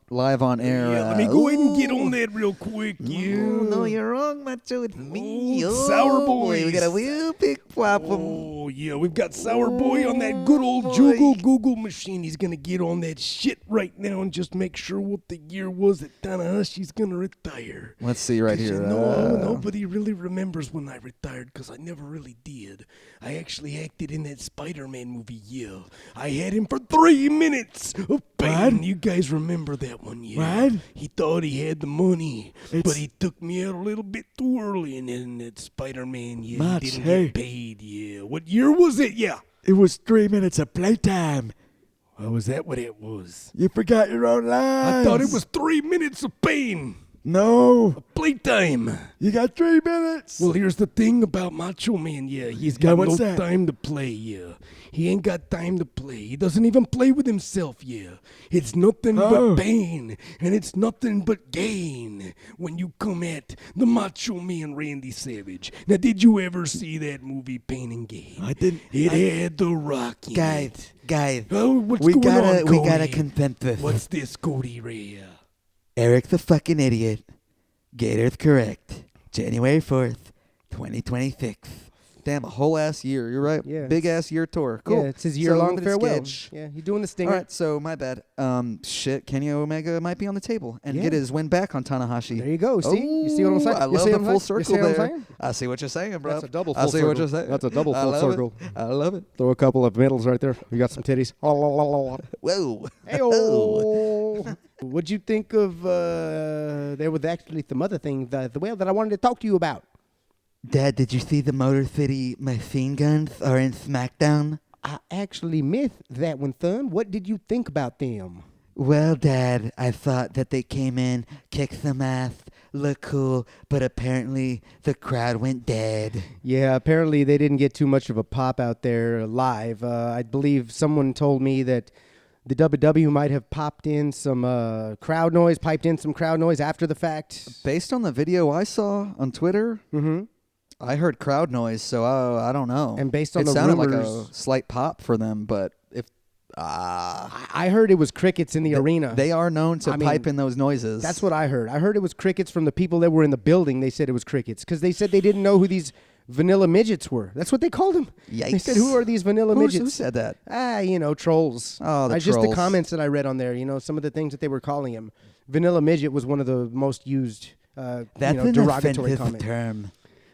S2: live on air.
S5: Yeah, let me go ahead and get on that real quick. Yeah.
S2: No, you're wrong, Macho. It's me.
S5: Sour Boy.
S2: We got a real big problem.
S5: Oh, yeah, we've got Sour Boy on that good old Google machine. He's going to get on that shit right now and just make sure what the year was that Tanahashi's going to retire.
S2: Let's see right here.
S5: Nobody really remembers when I retired because I never really did. I actually acted in that Spider-Man movie, yeah. I had him for 3 minutes of pain.
S1: What?
S5: You guys remember that one, yeah?
S1: What?
S5: He thought he had the money, but he took me out a little bit too early, and then that Spider-Man, yeah,
S1: Mats,
S5: he didn't
S1: hey.
S5: get paid, yeah. What year was it, yeah?
S1: It was 3 minutes of playtime.
S5: Oh, was that what it was?
S1: You forgot your own lines.
S5: I thought it was 3 minutes of pain.
S1: No.
S5: Playtime.
S1: You got 3 minutes.
S5: Well, here's the thing about Macho Man, yeah. He's
S1: Yeah,
S5: got
S1: what's
S5: no
S1: that?
S5: time to play, yeah. He ain't got time to play. He doesn't even play with himself, yeah. It's nothing
S1: Oh.
S5: but pain, and it's nothing but gain when you come at the Macho Man Randy Savage. Now, did you ever see that movie, Pain and Gain?
S1: I didn't.
S5: It had The Rock in it.
S4: Guys,
S5: Oh, what's
S4: we
S5: going on, Cody?
S4: gotta contend this.
S5: What's this, Cody Ray?
S4: Eric the fucking idiot. Gator's correct. January 4th, 2026.
S2: Damn, a whole ass year. You're right.
S3: Yeah.
S2: Big ass year tour. Cool.
S3: Yeah, it's his
S2: So,
S3: year-long
S2: limited
S3: farewell.
S2: sketch.
S3: Yeah, he's doing the
S2: All
S3: Stinger.
S2: right, so my bad. Shit, Kenny Omega might be on the table and
S3: Yeah.
S2: get his win back on Tanahashi.
S3: There you go. See? You see what I'm saying?
S2: I
S3: You
S2: love
S3: see
S2: the
S3: what I'm
S2: full
S3: saying? You
S2: circle
S3: see what I'm
S2: there.
S3: saying?
S2: I see what you're saying, bro.
S3: That's a double
S2: I
S3: full
S2: see what
S3: circle.
S2: you're saying.
S3: That's a double
S2: I
S3: full
S2: love
S3: circle.
S2: It. I love it.
S3: Throw a couple of medals right there. You got some titties.
S2: Whoa.
S3: Hey-oh. What'd you think of, there was actually some other things, the whale that I wanted to talk to you about.
S4: Dad, did you see the Motor City machine guns are in SmackDown?
S3: I actually missed that one, son. What did you think about them?
S4: Well, Dad, I thought that they came in, kicked some ass, looked cool, but apparently the crowd went dead.
S3: Yeah, apparently they didn't get too much of a pop out there live. I believe someone told me that the WW might have piped in some crowd noise after the fact.
S2: Based on the video I saw on Twitter,
S3: Mm-hmm.
S2: I heard crowd noise, so I don't know.
S3: And based on
S2: it
S3: the
S2: sounded like
S3: rumors-
S2: a slight pop for them, but if
S3: I heard it was crickets in the arena.
S2: they are known to
S3: I mean,
S2: pipe in those noises.
S3: That's what I heard. I heard it was crickets from the people that were in the building. They said it was crickets because they said they didn't know who these vanilla midgets were. That's what they called them. They
S2: Yikes.
S3: said, who are these vanilla
S2: Who
S3: midgets?
S2: said that?
S3: Trolls.
S2: Oh, the
S3: Just the
S2: trolls.
S3: comments that I read on there, some of the things that they were calling him. Vanilla midget was one of the most used
S4: That's an
S3: derogatory
S4: offensive
S3: comment.
S4: term.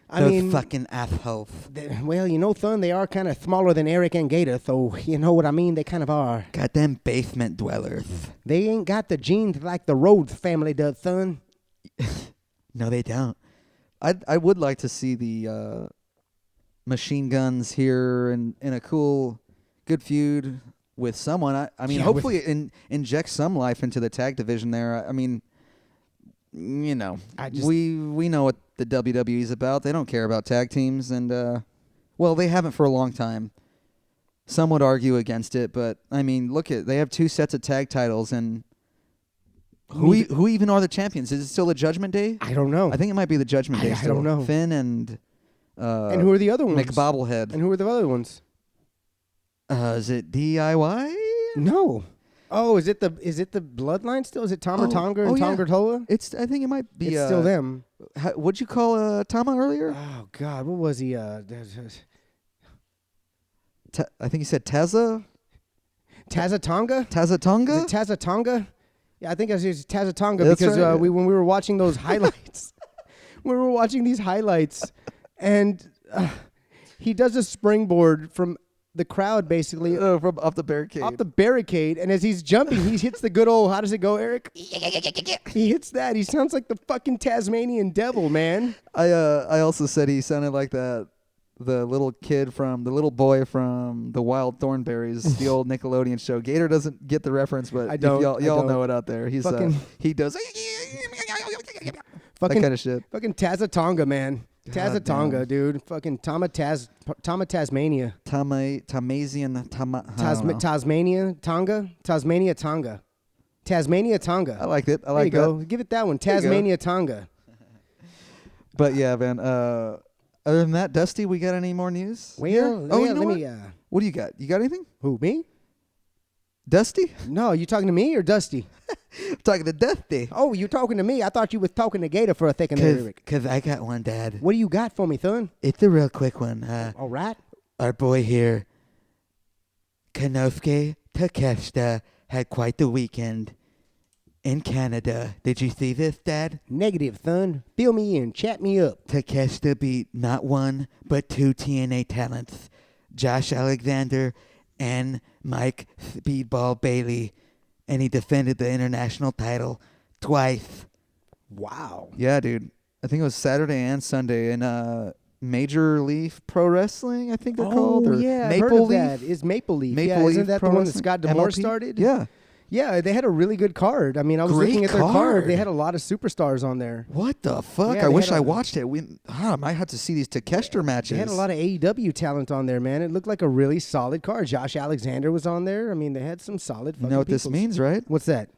S3: I
S4: Those
S3: mean,
S4: fucking assholes.
S3: Thun, they are kind of smaller than Eric and Gator, so you know what I mean? They kind of are.
S4: Goddamn basement dwellers.
S3: They ain't got the genes like the Rhodes family does, son.
S4: No, they don't.
S2: I would like to see the machine guns here in a cool, good feud with someone. I mean,
S3: Yeah,
S2: hopefully inject some life into the tag division there. I mean, we know what the WWE is about. They don't care about tag teams, and well, they haven't for a long time. Some would argue against it, but I mean, they have 2 sets of tag titles, and who even are the champions? Is it still the Judgment Day?
S3: I don't know.
S2: I think it might be the Judgment Day.
S3: I
S2: still.
S3: don't know.
S2: Finn and
S3: and who are the other ones?
S2: McBobblehead.
S3: And who are the other ones?
S2: Is it DIY?
S3: No. Oh, is it the bloodline still? Is it Tama Tonga and
S2: yeah.
S3: Tonga Toa?
S2: I think it might be.
S3: It's still them.
S2: What'd you call Tama earlier?
S3: Oh God, what was he?
S2: I think you said Taza.
S3: Tazatonga?
S2: Tazatonga.
S3: Is it Tazatonga? Yeah, I think I said Tazatonga
S2: That's
S3: because
S2: right.
S3: when we were watching those highlights, we were watching these highlights, and he does a springboard from the crowd, basically
S2: From off the barricade.
S3: off the barricade, and as he's jumping, he hits the good old, how does it go, Eric? He hits that. He sounds like the fucking Tasmanian devil, man.
S2: I also said he sounded like the little boy from the Wild Thornberries, the old Nickelodeon show. Gator doesn't get the reference, but
S3: I don't,
S2: y'all
S3: I don't.
S2: know it out there. He's
S3: Fucking-
S2: he does that
S3: Fucking,
S2: kind of shit.
S3: fucking Tazatonga, man.
S2: God
S3: Tazatonga,
S2: damn.
S3: dude. Fucking Tama Tasmania.
S2: Tamasian
S3: Tasmania Tonga. Tasmania Tonga.
S2: I liked it. I
S3: There you
S2: like
S3: go.
S2: that.
S3: Give it that one.
S2: There you go.
S3: Tasmania Tonga.
S2: But yeah, man. Other than that, Dusty, we got any more news?
S3: Well,
S2: here? Oh, you know
S3: let
S2: what?
S3: me.
S2: What do you got? You got anything?
S3: Who, me?
S2: Dusty?
S3: No, you talking to me or Dusty?
S2: I'm talking to Dusty.
S3: Oh, you talking to me? I thought you was talking to Gator for a second there, Eric.
S4: Cause I got one, Dad.
S3: What do you got for me, son?
S4: It's a real quick one.
S3: All right.
S4: Our boy here, Konosuke Takeshita, had quite the weekend in Canada. Did you see this, Dad?
S3: Negative, son. Fill me in. Chat me up.
S4: Takeshita beat not one, but two TNA talents, Josh Alexander and Mike Speedball Bailey, and he defended the international title twice.
S3: Wow.
S2: Yeah, dude. I think it was Saturday and Sunday in Major Leaf Pro Wrestling, I think they're called. Or
S3: yeah,
S2: Maple
S3: I've heard of
S2: Leaf.
S3: that. It's Maple Leaf.
S2: Maple
S3: yeah,
S2: Leaf
S3: isn't that
S2: Pro
S3: the one that
S2: Wrestling?
S3: Scott D'Amore
S2: MLP?
S3: started?
S2: Yeah.
S3: Yeah, they had a really good card. I mean, I was
S2: Great
S3: looking at their card.
S2: card.
S3: They had a lot of superstars on there.
S2: What the fuck?
S3: Yeah,
S2: I
S3: they
S2: wish
S3: had
S2: I
S3: a-
S2: watched it. I might have to see these Takeshita matches.
S3: They had a lot of AEW talent on there, man. It looked like a really solid card. Josh Alexander was on there. I mean, they had some solid
S2: You
S3: fucking
S2: know what this
S3: peoples.
S2: means, right?
S3: What's that?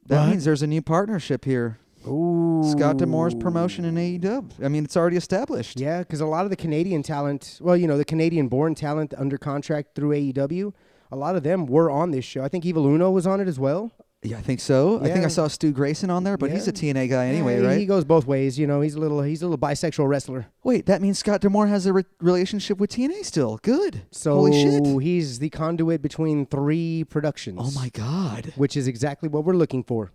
S2: That
S3: What?
S2: means there's a new partnership here.
S3: Ooh.
S2: Scott D'Amore's promotion in AEW. I mean, it's already established.
S3: Yeah, because a lot of the Canadian talent, well, you know, the Canadian-born talent under contract through AEW, a lot of them were on this show. I think Evil Uno was on it as well.
S2: Yeah, I think so. I think
S3: Yeah.
S2: I saw Stu Grayson on there, but he's a
S3: Yeah.
S2: TNA guy anyway,
S3: Yeah,
S2: right?
S3: He goes both ways. You know, he's a little bisexual wrestler.
S2: Wait, that means Scott D'Amore has a relationship with TNA still. Good.
S3: So
S2: Holy shit.
S3: he's the conduit between 3 productions.
S2: Oh my God.
S3: Which is exactly what we're looking for.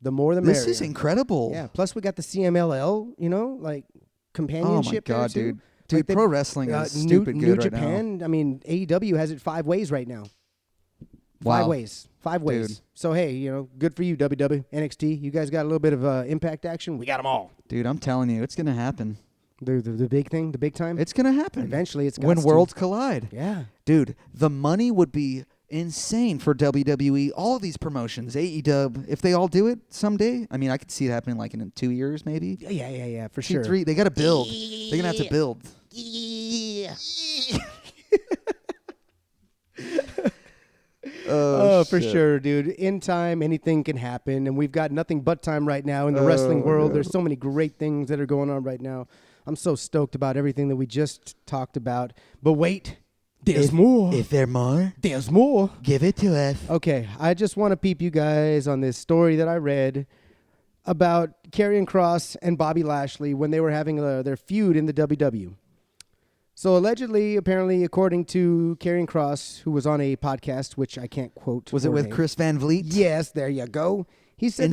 S3: The more the merrier.
S2: This is incredible.
S3: Yeah. Plus, we got the CMLL. You know, like
S2: Oh
S3: companionship.
S2: my God,
S3: there, too.
S2: dude. Dude,
S3: Like they-
S2: pro wrestling is
S3: New
S2: stupid good right
S3: Japan. I mean, AEW has it 5 ways right now.
S2: Wow.
S3: 5 ways. 5 ways.
S2: Dude.
S3: So hey, you know, good for you, WWE, NXT. You guys got a little bit of Impact action. We got them all.
S2: now. Dude, I'm telling you, it's going to happen.
S3: The big thing, the big time.
S2: It's going to happen.
S3: Eventually, it's
S2: when
S3: gots
S2: worlds
S3: to.
S2: collide.
S3: Yeah.
S2: Dude, the money would be insane for WWE. All of these promotions, AEW, if they all do it someday. I mean, I could see it happening like in 2 years, maybe.
S3: Yeah, for
S2: 2,
S3: sure.
S2: 3. They got to build. They're going to have to build.
S3: Oh, for
S2: shit.
S3: sure, dude. In time, anything can happen, and we've got nothing but time right now in the wrestling world.
S2: yeah.
S3: There's so many great things that are going on right now. I'm so stoked about everything that we just talked about. But wait, there's more.
S4: Is there more?
S3: There's more.
S4: Give it to us.
S3: Okay, I just want to peep you guys on this story that I read about Karrion Kross and Bobby Lashley when they were having their feud in the WWE. So allegedly, apparently, according to Karrion Kross, who was on a podcast, which I can't quote.
S2: Was it
S3: or
S2: with
S3: name.
S2: Chris Van Vliet?
S3: Yes, there you go. He said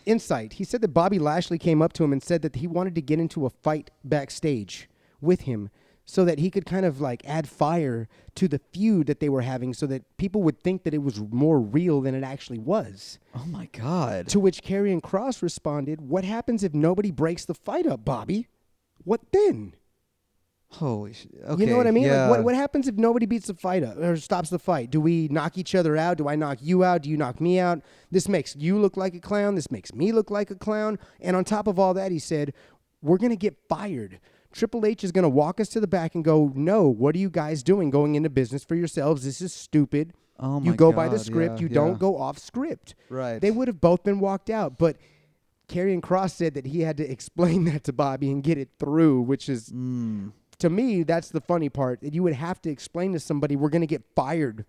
S2: Insight.
S3: He said that Bobby Lashley came up to him and said that he wanted to get into a fight backstage with him so that he could kind of like add fire to the feud that they were having so that people would think that it was more real than it actually was.
S2: Oh, my God.
S3: To which Karrion Kross responded, "What happens if nobody breaks the fight up, Bobby? What then?"
S2: Holy shit. Okay.
S3: You know what I mean?
S2: Yeah.
S3: Like, what happens if nobody beats the fight up or stops the fight? Do we knock each other out? Do I knock you out? Do you knock me out? This makes you look like a clown. This makes me look like a clown. And on top of all that, he said, we're going to get fired. Triple H is going to walk us to the back and go, no, what are you guys doing going into business for yourselves? This is stupid.
S2: Oh my
S3: you go by the
S2: God,
S3: script.
S2: yeah,
S3: You don't
S2: yeah.
S3: go off script.
S2: Right.
S3: They would have both been walked out. But Karrion Kross said that he had to explain that to Bobby and get it through, which is... To me, that's the funny part. That you would have to explain to somebody, we're going to get fired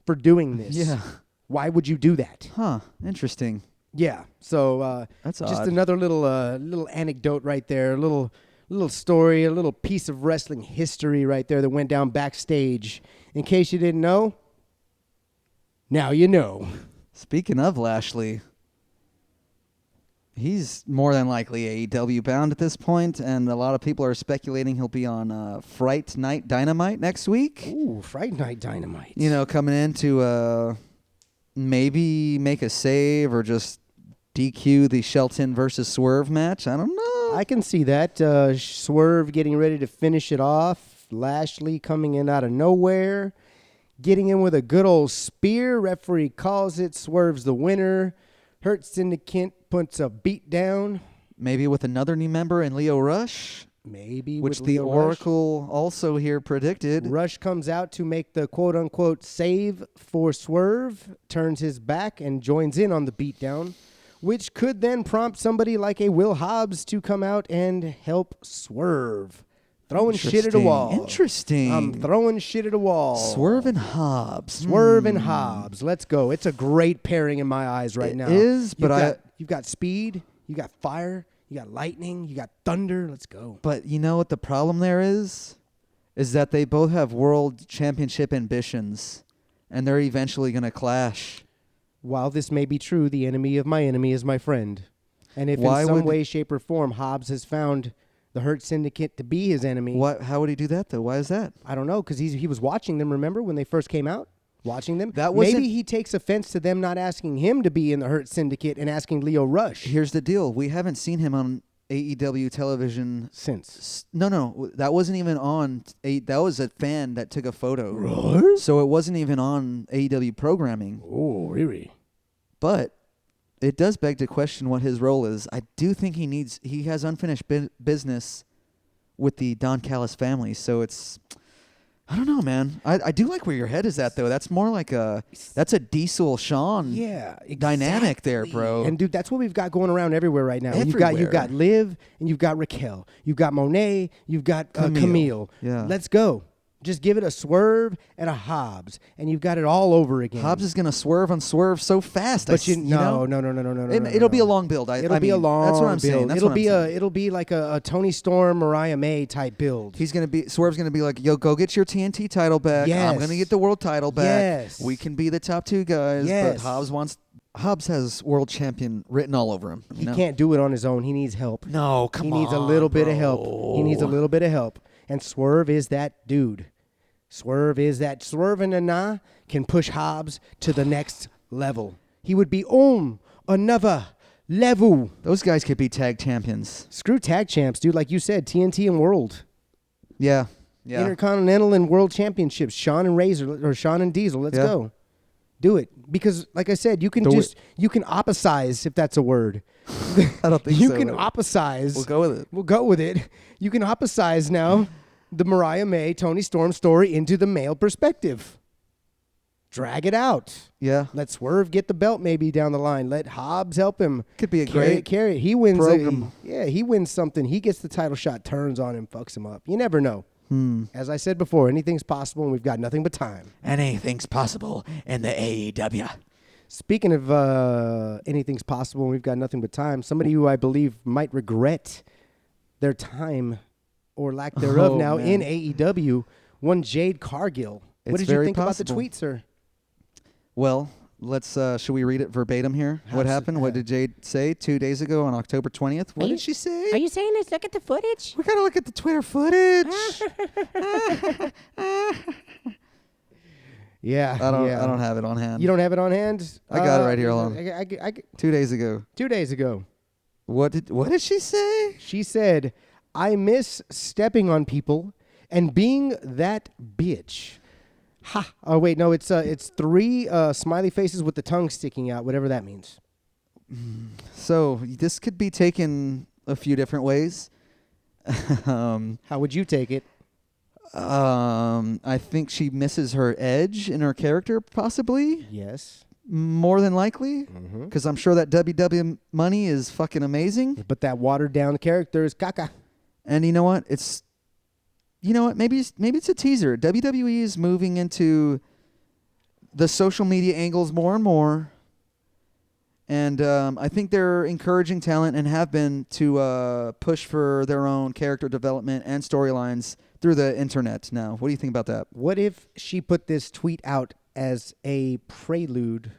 S3: for doing this.
S2: Yeah.
S3: Why would you do that?
S2: Huh. Interesting.
S3: Yeah. So
S2: That's
S3: just
S2: odd.
S3: another little anecdote right there. A little story, a little piece of wrestling history right there that went down backstage. In case you didn't know, now you know.
S2: Speaking of Lashley, he's more than likely AEW bound at this point, and a lot of people are speculating he'll be on Fright Night Dynamite next week.
S3: Ooh, Fright Night Dynamite.
S2: You know, coming in to maybe make a save or just DQ the Shelton versus Swerve match. I don't know.
S3: I can see that. Swerve getting ready to finish it off. Lashley coming in out of nowhere. Getting in with a good old spear. Referee calls it. Swerve's the winner. Hurt Syndicate puts a beat down.
S2: Maybe with another new member in Leo Rush.
S3: Maybe
S2: which
S3: with
S2: the
S3: Leo
S2: Oracle also here predicted.
S3: Rush comes out to make the quote-unquote save for Swerve, turns his back, and joins in on the beatdown, which could then prompt somebody like a Will Hobbs to come out and help Swerve. Throwing shit at a wall.
S2: Interesting.
S3: I'm throwing shit at a wall.
S2: Swerve and Hobbs.
S3: Swerve and Hobbs. Let's go. It's a great pairing in my eyes right now.
S2: It is, but
S3: you've got speed, you got fire, you got lightning, you got thunder. Let's go.
S2: But you know what the problem there is? Is that they both have world championship ambitions, and they're eventually going to clash.
S3: While this may be true, the enemy of my enemy is my friend. And if in some way, shape, or form Hobbs has found the Hurt Syndicate to be his enemy.
S2: How would he do that, though? Why is that?
S3: I don't know, because he was watching them, remember, when they first came out? Watching them.
S2: Maybe
S3: he takes offense to them not asking him to be in the Hurt Syndicate and asking Leo Rush.
S2: Here's the deal. We haven't seen him on AEW television
S3: since.
S2: No. That wasn't even on. That was a fan that took a photo.
S3: What?
S2: So it wasn't even on AEW programming.
S3: Oh, really?
S2: But it does beg to question what his role is. I do think he has unfinished business with the Don Callis family. So it's, I don't know, man. I do like where your head is at, though. That's more like that's a Diesel Sean dynamic there, bro.
S3: And dude, that's what we've got going around everywhere right now.
S2: Everywhere.
S3: You've got Liv and you've got Raquel. You've got Monet. You've got Camille.
S2: Yeah.
S3: Let's go. Just give it a Swerve and a Hobbs, and you've got it all over again.
S2: Hobbs is gonna swerve on Swerve so fast.
S3: But no.
S2: It'll be a long build.
S3: It'll be a long.
S2: That's what I'm saying.
S3: It'll be like a Tony Storm, Mariah May type build.
S2: Swerve's gonna be like, yo, go get your TNT title back.
S3: Yes.
S2: I'm gonna get the world title back.
S3: Yes.
S2: We can be the top two guys.
S3: Yes.
S2: But Hobbs has world champion written all over him.
S3: He can't do it on his own. He needs help.
S2: No, come on.
S3: He needs a little bit of help. He needs a little bit of help. And Swerve is that dude. Swerve and Na can push Hobbs to the next level. He would be another level.
S2: Those guys could be tag champions.
S3: Screw tag champs, dude. Like you said, TNT and World.
S2: Yeah.
S3: Intercontinental and World Championships. Sean and Diesel. Let's go. Do it. Because, like I said, you can opposize, if that's a word.
S2: I don't think so.
S3: You can opposize.
S2: We'll go with it.
S3: You can opposize now the Mariah May, Tony Storm story into the male perspective. Drag it out.
S2: Yeah.
S3: Let Swerve get the belt maybe down the line. Let Hobbs help him.
S2: Could be a
S3: carry it. He wins.
S2: Program.
S3: He wins something. He gets the title shot, turns on him, fucks him up. You never know. As I said before, anything's possible, and we've got nothing but time.
S4: Anything's possible in the AEW.
S3: Speaking of anything's possible, and we've got nothing but time, somebody who I believe might regret their time or lack thereof in AEW, one Jade Cargill. What did you think about the tweet, sir?
S2: Well, let's. Should we read it verbatim here? What happened? What did Jade say 2 days ago on October 20th? What did she say?
S6: Are you saying let's look at the footage?
S2: We gotta look at the Twitter footage.
S3: Yeah,
S2: I don't have it on hand.
S3: You don't have it on hand?
S2: I got it right here. Hold on. 2 days ago.
S3: 2 days ago.
S2: What did she say?
S3: She said, "I miss stepping on people and being that bitch." Ha! Oh wait, no, it's 3 smiley faces with the tongue sticking out, whatever that means.
S2: So this could be taken a few different ways.
S3: How would you take it?
S2: I think she misses her edge in her character, possibly.
S3: Yes.
S2: More than likely, because I'm sure that WW money is fucking amazing.
S3: But that watered down character is caca.
S2: And you know what? Maybe it's a teaser. WWE is moving into the social media angles more and more. And I think they're encouraging talent and have been to push for their own character development and storylines through the internet now. What do you think about that?
S3: What if she put this tweet out as a prelude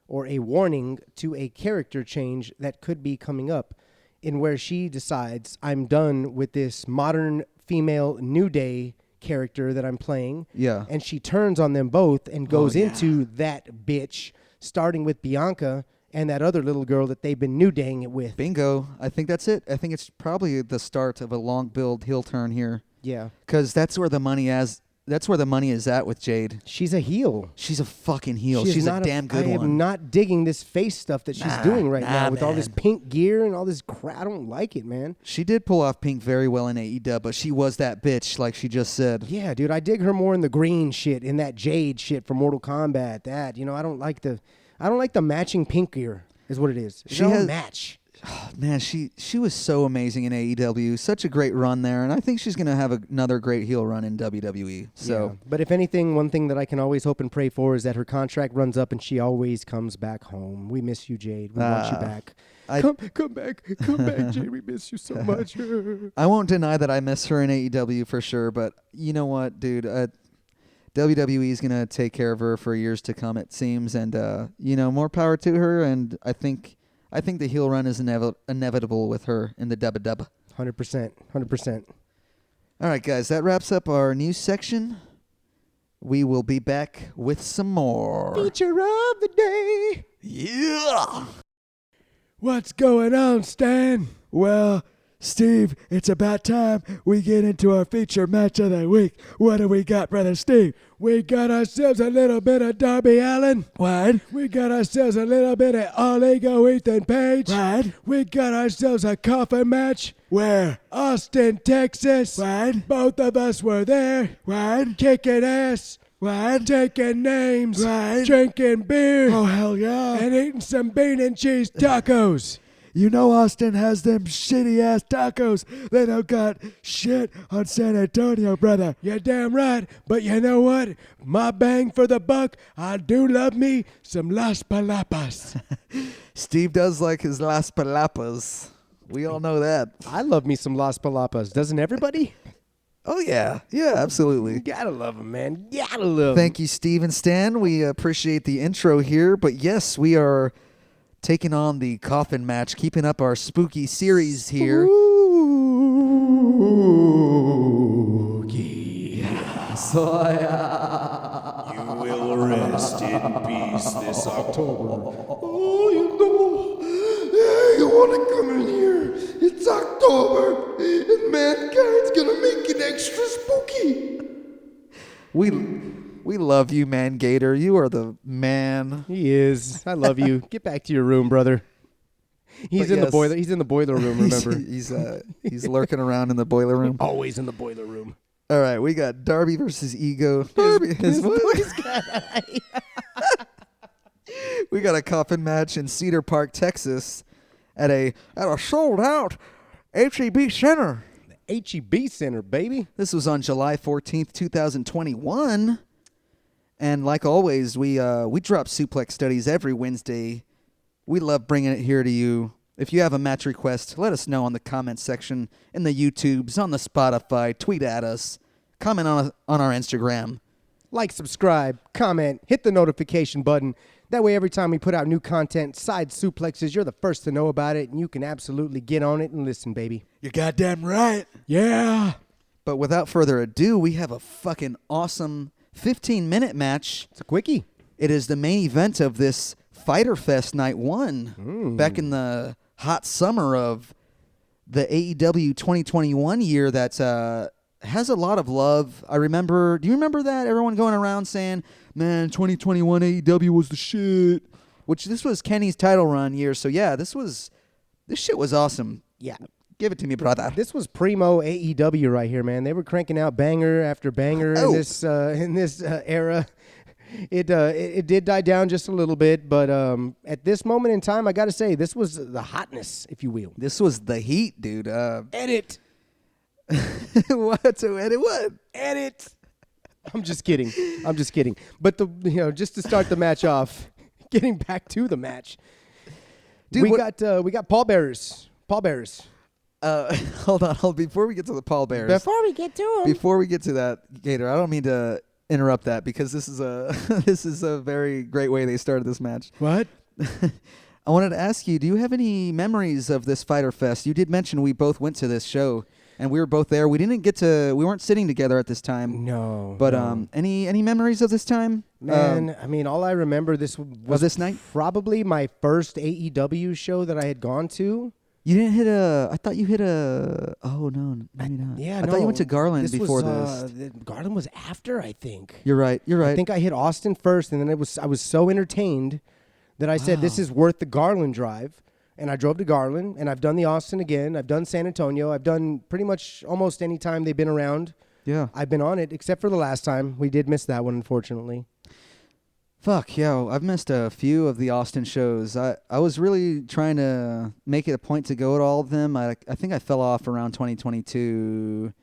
S3: or a warning to a character change that could be coming up, in where she decides, I'm done with this modern female New Day character that I'm playing.
S2: Yeah.
S3: And she turns on them both and goes into that bitch, starting with Bianca and that other little girl that they've been New Daying it with.
S2: Bingo. I think that's it. I think it's probably the start of a long build heel turn here.
S3: Yeah.
S2: Because that's where the money is at with Jade.
S3: She's a heel.
S2: She's a fucking heel.
S3: She is
S2: She's
S3: not
S2: a damn good
S3: I
S2: one.
S3: am not digging this face stuff that she's doing right now with all this
S4: man.
S3: pink gear and all this crap. I don't like it, man.
S2: She did pull off Pink very well in AEW, but she was that bitch, like she just said.
S3: Yeah, dude, I dig her more in the green shit, in that Jade shit from Mortal Kombat. That, I don't like the matching pink gear. Is what it is. She
S2: has-
S3: don't match.
S2: Man, she was so amazing in AEW. Such a great run there, and I think she's going to have another great heel run in WWE. So,
S3: Yeah. But if anything, one thing that I can always hope and pray for is that her contract runs up and she always comes back home. We miss you, Jade. We want you back. Come back, Jade. We miss you so much.
S2: I won't deny that I miss her in AEW for sure, but you know what, dude? WWE is going to take care of her for years to come, it seems, and more power to her. And I think the heel run is inevitable with her in the dub.
S3: 100%.
S2: All right, guys, that wraps up our news section. We will be back with some more.
S3: Feature of the day.
S2: Yeah.
S1: What's going on, Stan? Well, Steve, it's about time we get into our feature match of the week. What do we got, Brother Steve? We got ourselves a little bit of Darby Allin. What? We got ourselves a little bit of All Ego Ethan Page. What? We got ourselves a coffin match. Where? Austin, Texas. What? Both of us were there. What? Kicking ass. What? Taking names. What? Drinking beer. Oh, hell yeah. And eating some bean and cheese tacos. You know Austin has them shitty-ass tacos. They don't got shit on San Antonio, brother. You're damn right. But you know what? My bang for the buck, I do love me some Las Palapas.
S2: Steve does like his Las Palapas. We all know that.
S3: I love me some Las Palapas. Doesn't everybody?
S2: Oh, yeah. Yeah, absolutely.
S3: Gotta love them, man. Gotta love them.
S2: Thank you, Steve and Stan. We appreciate the intro here. But yes, we are taking on the Coffin Match, keeping up our spooky series here.
S5: You will rest in peace this October. Oh, you want to come in here? It's October, and mankind's gonna make it extra spooky.
S2: We love you, man, Gator. You are the man.
S3: He is. I love you. Get back to your room, brother. He's
S2: But
S3: in the
S2: yes.
S3: boiler. He's in the boiler room. Remember,
S2: He's lurking around in the boiler room.
S3: always in the boiler room.
S2: All right, we got Darby versus Ego. Darby, we got a coffin match in Cedar Park, Texas, at a sold out HEB Center.
S3: HEB Center, baby.
S2: This was on July 14th, 2021. And like always, we drop Suplex Studies every Wednesday. We love bringing it here to you. If you have a match request, let us know on the comments section, in the YouTubes, on the Spotify, tweet at us, comment on our Instagram.
S3: Like, subscribe, comment, hit the notification button. That way, every time we put out new content, side suplexes, you're the first to know about it, and you can absolutely get on it and listen, baby.
S1: You're goddamn right. Yeah.
S2: But without further ado, we have a fucking awesome 15-minute match.
S3: It's a quickie.
S2: It is the main event of this Fyter Fest Night 1 back in the hot summer of the AEW 2021 year that has a lot of love. Do you remember that? Everyone going around saying, man, 2021 AEW was the shit. Which this was Kenny's title run year. So yeah, this shit was awesome.
S3: Yeah.
S2: Give it to me, brother.
S3: This was primo AEW right here, man. They were cranking out banger after banger in this era. It did die down just a little bit, but at this moment in time, I got to say, this was the hotness, if you will.
S2: This was the heat, dude.
S3: Edit.
S2: What? So edit what?
S3: Edit. I'm just kidding. But just to start the match off, getting back to the match,
S2: Dude,
S3: we got pallbearers.
S2: Hold on. Before we get to the pallbearers.
S6: Before we get to him,
S2: Before we get to that, Gator, I don't mean to interrupt that because this is a this is a very great way they started this match.
S1: What?
S2: I wanted to ask you, do you have any memories of this Fyter Fest? You did mention we both went to this show, and we were both there. We weren't sitting together at this time.
S3: No.
S2: But
S3: no.
S2: Any memories of this time?
S3: Man, I mean, all I remember was
S2: this night?
S3: Probably my first AEW show that I had gone to.
S2: You didn't hit I thought you hit oh, no, maybe not.
S3: Yeah,
S2: I thought you went to Garland before
S3: this.
S2: this.
S3: Garland was after, I think.
S2: You're right.
S3: I think I hit Austin first, and then I was so entertained that I said, this is worth the Garland drive. And I drove to Garland, and I've done the Austin again. I've done San Antonio. I've done pretty much almost any time they've been around.
S2: Yeah.
S3: I've been on it, except for the last time. We did miss that one, unfortunately.
S2: Fuck, yo, I've missed a few of the Austin shows. I was really trying to make it a point to go to all of them. I think I fell off around 2022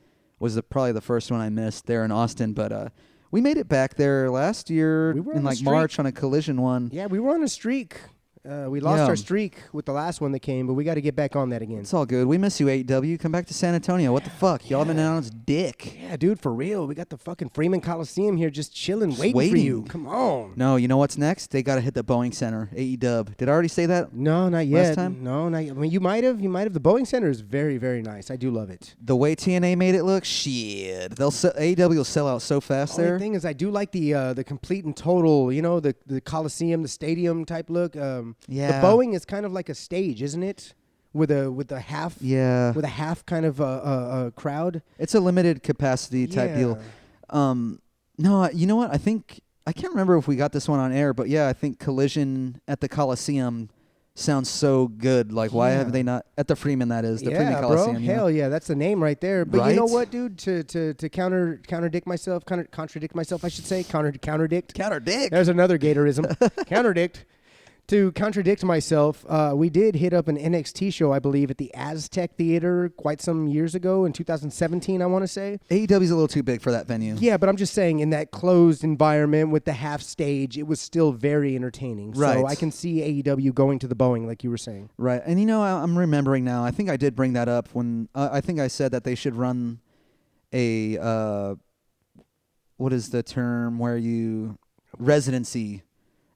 S2: was probably the first one I missed there in Austin, but we made it back there last year in like March on a Collision one.
S3: Yeah, we were on a streak. We lost our streak with the last one that came, but we got to get back on that again.
S2: It's all good. We miss you, AEW. Come back to San Antonio. What the fuck? Y'all been on its dick.
S3: Yeah, dude, for real. We got the fucking Freeman Coliseum here just chilling, waiting for you. Come on.
S2: No, you know what's next? They got to hit the Boeing Center, AEW. Did I already say that?
S3: No, not yet.
S2: Last time?
S3: No, not yet. I mean, you might have. The Boeing Center is very, very nice. I do love it.
S2: The way TNA made it look, shit. AEW will sell out so fast there.
S3: The thing is, I do like the complete and total, the Coliseum, the stadium type look.
S2: Yeah.
S3: The Boeing is kind of like a stage, isn't it? With a half kind of crowd.
S2: It's a limited capacity type deal. No, you know what? I can't remember if we got this one on air, but yeah, I think Collision at the Coliseum sounds so good. Like, why have they not at the Freeman? That is the Freeman Coliseum.
S3: Bro, hell yeah, that's the name right there. But you know what, dude? To contradict myself, I should say, counterdict. There's another Gatorism. Counterdict. To contradict myself, we did hit up an NXT show, I believe, at the Aztec Theater quite some years ago in 2017, I want to say.
S2: AEW's a little too big for that venue.
S3: Yeah, but I'm just saying, in that closed environment with the half stage, it was still very entertaining.
S2: Right.
S3: So I can see AEW going to the Boeing, like you were saying.
S2: Right. And, I'm remembering now. I think I did bring that up when I think I said that they should run a, what is the term where residency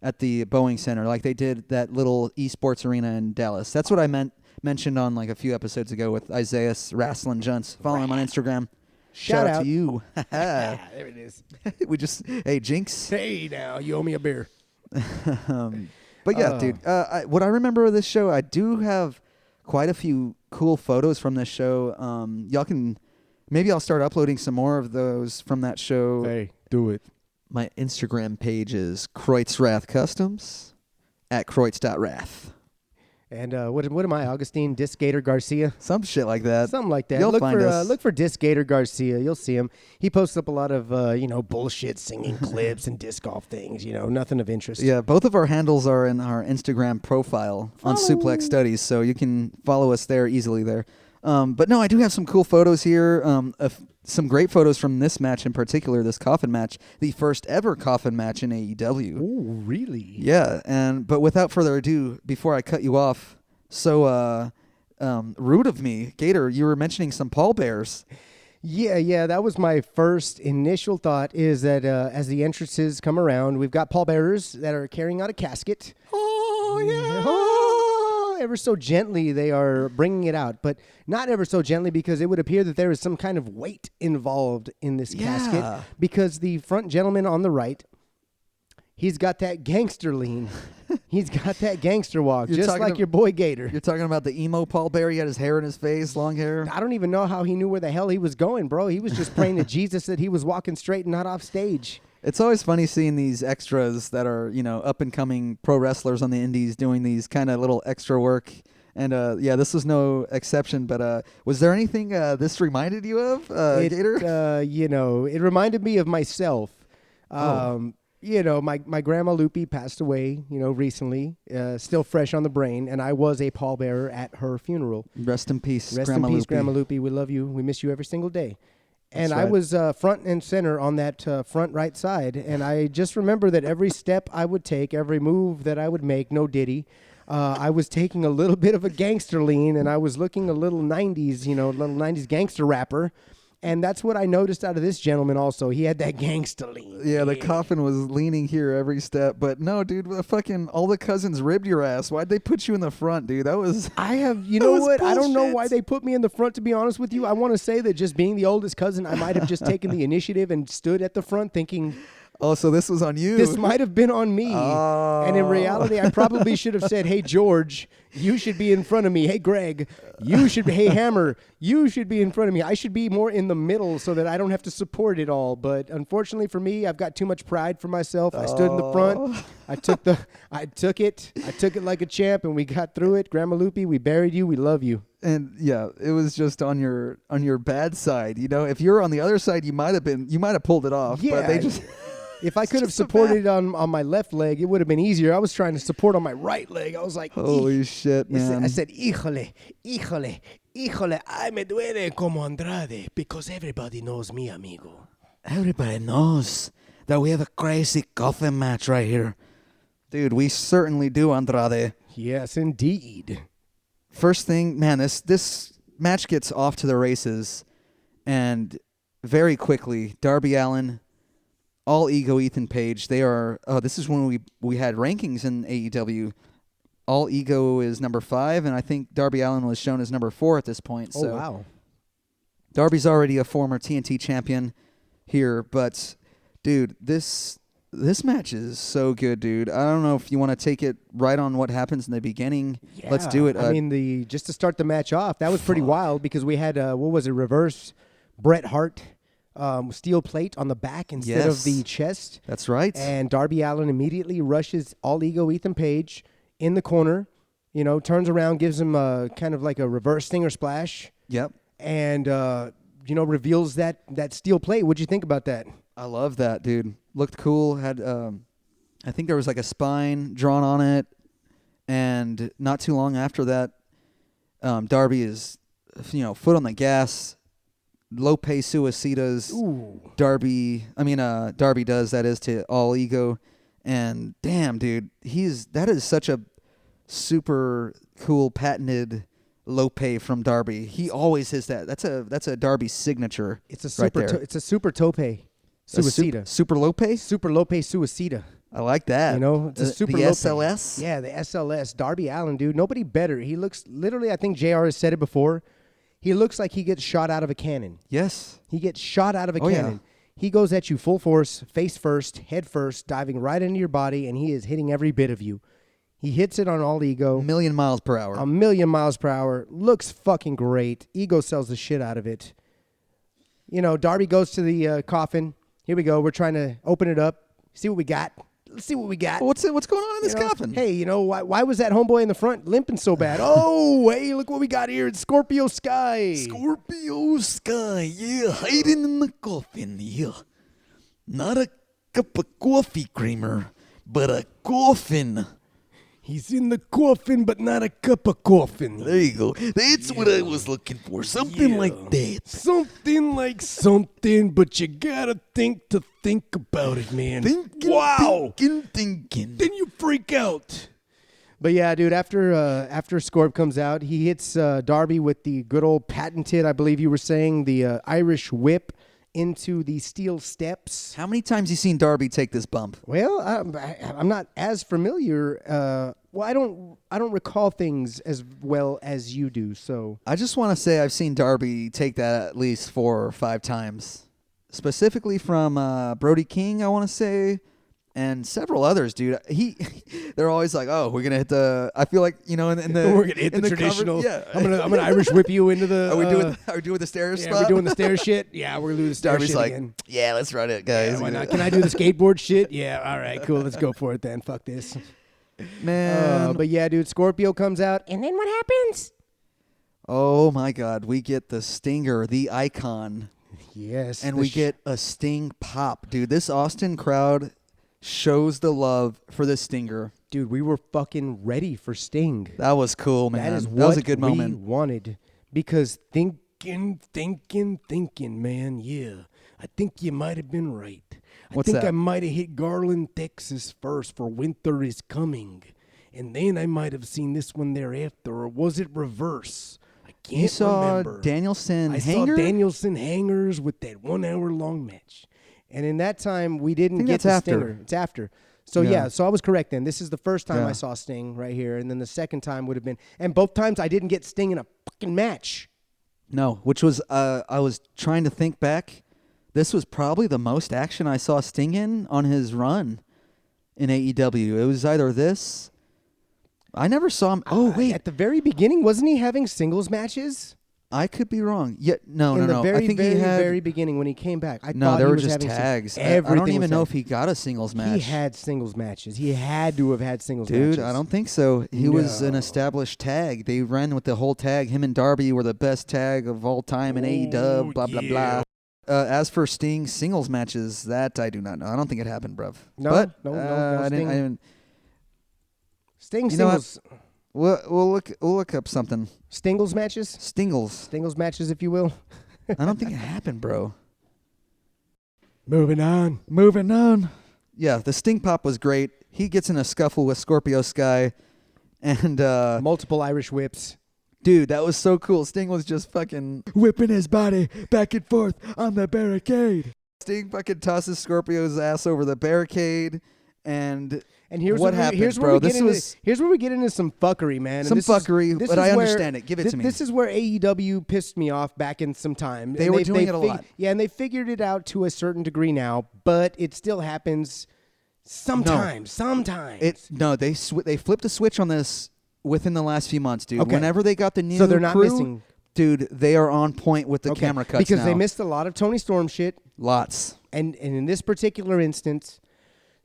S2: at the Boeing Center, like they did that little esports arena in Dallas. That's what I mentioned on like a few episodes ago with Isaiah Wrestling Junts. Follow him on Instagram. Shout out to you.
S3: There it is.
S2: Hey, Jinx.
S3: Hey, now, you owe me a beer.
S2: But yeah, dude, what I remember of this show, I do have quite a few cool photos from this show. Y'all can, maybe I'll start uploading some more of those from that show.
S3: Hey, do it.
S2: My Instagram page is Kreutzrath Customs at Kreutz.Rath.
S3: And what am I, Augustine Disc Gator Garcia?
S2: Some shit like that.
S3: Something like that.
S2: You'll find us.
S3: Look for Disc Gator Garcia. You'll see him. He posts up a lot of bullshit singing clips and disc golf things. Nothing of interest.
S2: Yeah, both of our handles are in our Instagram profile on Suplex Studies, so you can follow us there easily there. But no, I do have some cool photos here. Some great photos from this match in particular, this Coffin Match, the first ever Coffin Match in AEW.
S3: Oh, really?
S2: Yeah, but without further ado, before I cut you off, so rude of me, Gator, you were mentioning some pallbearers.
S3: Yeah, that was my first initial thought, is that as the entrances come around, we've got pallbearers that are carrying out a casket.
S2: Oh, yeah.
S3: Ever so gently they are bringing it out, but not ever so gently, because it would appear that there is some kind of weight involved in this casket, because the front gentleman on the right, he's got that gangster lean. He's got that gangster walk, just like your boy Gator.
S2: You're talking about the emo pallbearer. He had his hair in his face, long hair.
S3: I don't even know how he knew where the hell he was going, bro. He was just praying to Jesus that he was walking straight and not off stage.
S2: It's always funny seeing these extras that are, up-and-coming pro wrestlers on the indies doing these kind of little extra work. And, this was no exception. But was there anything this reminded you of, Gator?
S3: It reminded me of myself. My grandma Lupe passed away,
S2: recently.
S3: Still fresh on the brain. And I was a pallbearer at her funeral.
S2: Rest in peace,
S3: Grandma Lupe. Grandma Lupe. We love you. We miss you every single day. And
S2: right.
S3: I was front and center on that front right side. And I just remember that every step I would take, every move that I would make, no diddy, I was taking a little bit of a gangster lean, and I was looking a little 90s, little 90s gangster rapper. And that's what I noticed out of this gentleman also. He had that gangsta lean.
S2: Yeah, the Coffin was leaning here every step. But no, dude, fucking all the cousins ribbed your ass. Why'd they put you in the front, dude? That was...
S3: You know what? I don't know
S2: bullshit.
S3: why they put me in the front, to be honest with you. I want to say that just being the oldest cousin, I might have just taken the initiative and stood at the front thinking...
S2: Oh, so this was on you.
S3: This might have been on me. And in reality, I probably should have said, hey, George, you should be in front of me. Hey, Greg, hey, Hammer, you should be in front of me. I should be more in the middle so that I don't have to support it all. But unfortunately for me, I've got too much pride for myself. I stood in the front. I took it like a champ, and we got through it. Grandma Loopy, we buried you. We love you.
S2: And yeah, it was just on your bad side. You know, if you're on the other side, you might have pulled it off.
S3: Yeah.
S2: But they just...
S3: If I could have supported on my left leg, it would have been easier. I was trying to support on my right leg. I was like,
S2: holy shit, man.
S3: I said, híjole, ay me duele como Andrade, because everybody knows me, amigo.
S4: Everybody knows that we have a crazy coffin match right here.
S2: Dude, we certainly do, Andrade.
S3: Yes, indeed.
S2: First thing, man, this match gets off to the races, and very quickly, Darby Allin, All Ego Ethan Page, they are... Oh, this is when we had rankings in AEW. All Ego is number 5, and I think Darby Allin was shown as number 4 at this point.
S3: Oh,
S2: So
S3: wow.
S2: Darby's already a former TNT champion here, but, dude, this match is so good, dude. I don't know if you want to take it right on what happens in the beginning.
S3: Yeah.
S2: Let's do it.
S3: I mean, just to start the match off, that was pretty wild because we had, reverse Bret Hart steel plate on the back instead of the chest.
S2: That's right.
S3: And Darby Allin immediately rushes All Ego Ethan Page in the corner, turns around, gives him a kind of like a reverse stinger splash.
S2: Yep.
S3: And, reveals that steel plate. What'd you think about that?
S2: I love that, dude. Looked cool. Had, I think there was like a spine drawn on it. And not too long after that, Darby is, foot on the gas. Lope Suicidas. Darby does, that is, to All Ego. And damn, dude, that is such a super cool patented Lope from Darby. He always has that. That's a Darby signature.
S3: It's a super it's a super tope suicida.
S2: Super Lope?
S3: Super Lope suicida.
S2: I like that.
S3: It's a super
S2: the
S3: Lope.
S2: SLS?
S3: Yeah, the SLS. Darby Allin, dude. Nobody better. He looks literally, I think JR has said it before. He looks like he gets shot out of a cannon.
S2: Yes.
S3: He gets shot out of a cannon.
S2: Yeah.
S3: He goes at you full force, face first, head first, diving right into your body, and he is hitting every bit of you. He hits it on All Ego.
S2: 1,000,000 miles per hour.
S3: 1,000,000 miles per hour. Looks fucking great. Ego sells the shit out of it. Darby goes to the coffin. Here we go. We're trying to open it up. See what we got. Let's see what we got.
S2: What's going on in this coffin?
S3: Hey, why was that homeboy in the front limping so bad? Oh, hey, look what we got here. It's Scorpio Sky.
S4: Scorpio Sky, yeah, hiding in the coffin, yeah. Not a cup of coffee creamer, but a coffin.
S5: He's in the coffin, but not a cup of coffin.
S4: There you go. That's what I was looking for. Something like that.
S5: Something like something, but you gotta think about it, man.
S4: Thinking.
S5: Then you freak out.
S3: But yeah, dude, after Scorp comes out, he hits Darby with the good old patented, I believe you were saying, the Irish whip into the steel steps.
S2: How many times you seen Darby take this bump?
S3: Well, I'm not as familiar. I don't recall things as well as you do. So
S2: I just want to say I've seen Darby take that at least 4 or 5 times, specifically from Brody King, I want to say, and several others, dude. They're always like, "Oh, we're gonna hit the." I feel like in the
S3: we're gonna hit the traditional.
S2: Yeah,
S3: I'm gonna Irish whip you into the.
S2: Are we doing the stairs?
S3: Yeah,
S2: spot?
S3: we're doing the stair shit. Yeah, we're gonna do the stair
S2: Darby's
S3: shit
S2: like,
S3: again.
S2: "Yeah, let's run it, guys."
S3: Yeah, why not? Can I do the skateboard shit? Yeah, all right, cool. Let's go for it then. Fuck this,
S2: man.
S3: But yeah, dude, Scorpio comes out,
S6: And then what happens?
S2: Oh my God, we get the Stinger, the icon.
S3: yes,
S2: And we get a Sting pop, dude. This Austin crowd shows the love for the Stinger.
S3: dude. We were fucking ready for Sting.
S2: That was cool, man.
S3: That is
S2: that
S3: what
S2: was a good
S3: we
S2: moment.
S3: wanted because
S5: Thinking, man. Yeah, I think you might have been right.
S2: What's
S5: I think
S2: that?
S5: I might have hit Garland, Texas first for Winter is Coming. And then I might have seen this one thereafter. Or was it reverse? I
S3: can't
S2: You saw
S3: remember.
S2: Danielson
S3: I
S2: hanger?
S3: saw Danielson hangers with that 1 hour long match. And in that time, we didn't
S2: think
S3: get
S2: that's
S3: the
S2: after.
S3: Stinger. It's after. So,
S2: Yeah.
S3: so I was correct then. This is the first time
S2: Yeah.
S3: I saw Sting right here. And then the second time would have been, and both times I didn't get Sting in a fucking match.
S2: No, which was, I was trying to think back. This was probably the most action I saw Sting in on his run in AEW. It was either this. I never saw him. Oh, wait.
S3: At the very beginning, wasn't he having singles matches?
S2: I could be wrong. Yeah, no.
S3: In the very,
S2: I think
S3: very,
S2: he had.
S3: very beginning when he came back. I
S2: No,
S3: thought
S2: there
S3: he
S2: were
S3: was
S2: just
S3: having
S2: tags. I
S3: Everything
S2: don't even
S3: was
S2: know
S3: tag.
S2: if he got a singles match.
S3: He had singles matches. He had to have had singles
S2: Dude,
S3: matches.
S2: I don't think so. He was an
S3: No.
S2: established tag. They ran with the whole tag. Him and Darby were the best tag of all time in AEW, blah, blah, blah. As for Sting singles matches, that I do not know. I don't think it happened, bruv.
S3: No,
S2: but,
S3: no
S2: I
S3: Sting.
S2: didn't.
S3: Sting
S2: You know what?
S3: singles.
S2: We'll look up something.
S3: Stingles matches?
S2: Stingles.
S3: Stingles matches, if you will.
S2: I don't think it happened, bro.
S1: Moving on.
S2: Yeah, the Sting pop was great. He gets in a scuffle with Scorpio Sky, and
S3: Multiple Irish whips.
S2: dude, that was so cool. Sting was just fucking.
S1: Whipping his body back and forth on the barricade.
S2: Sting fucking tosses Scorpio's ass over the barricade, and
S3: Here's
S2: what
S3: where
S2: happened,
S3: here's
S2: bro?
S3: Where we
S2: This
S3: get into,
S2: was
S3: here's where we get into some fuckery, man.
S2: some
S3: And this
S2: fuckery,
S3: is
S2: but I
S3: where-
S2: understand it. Give it to me.
S3: This is where AEW pissed me off back in some time.
S2: They
S3: And
S2: were doing it a lot.
S3: Yeah, and they figured it out to a certain degree now, but it still happens sometimes. Sometimes.
S2: They flipped the switch on this within the last few months, dude.
S3: Okay.
S2: Whenever they got the new
S3: So they're not
S2: crew,
S3: missing.
S2: dude, they are on point with the
S3: Okay,
S2: camera cuts
S3: because
S2: now.
S3: they missed a lot of Tony Storm shit.
S2: Lots.
S3: And in this particular instance,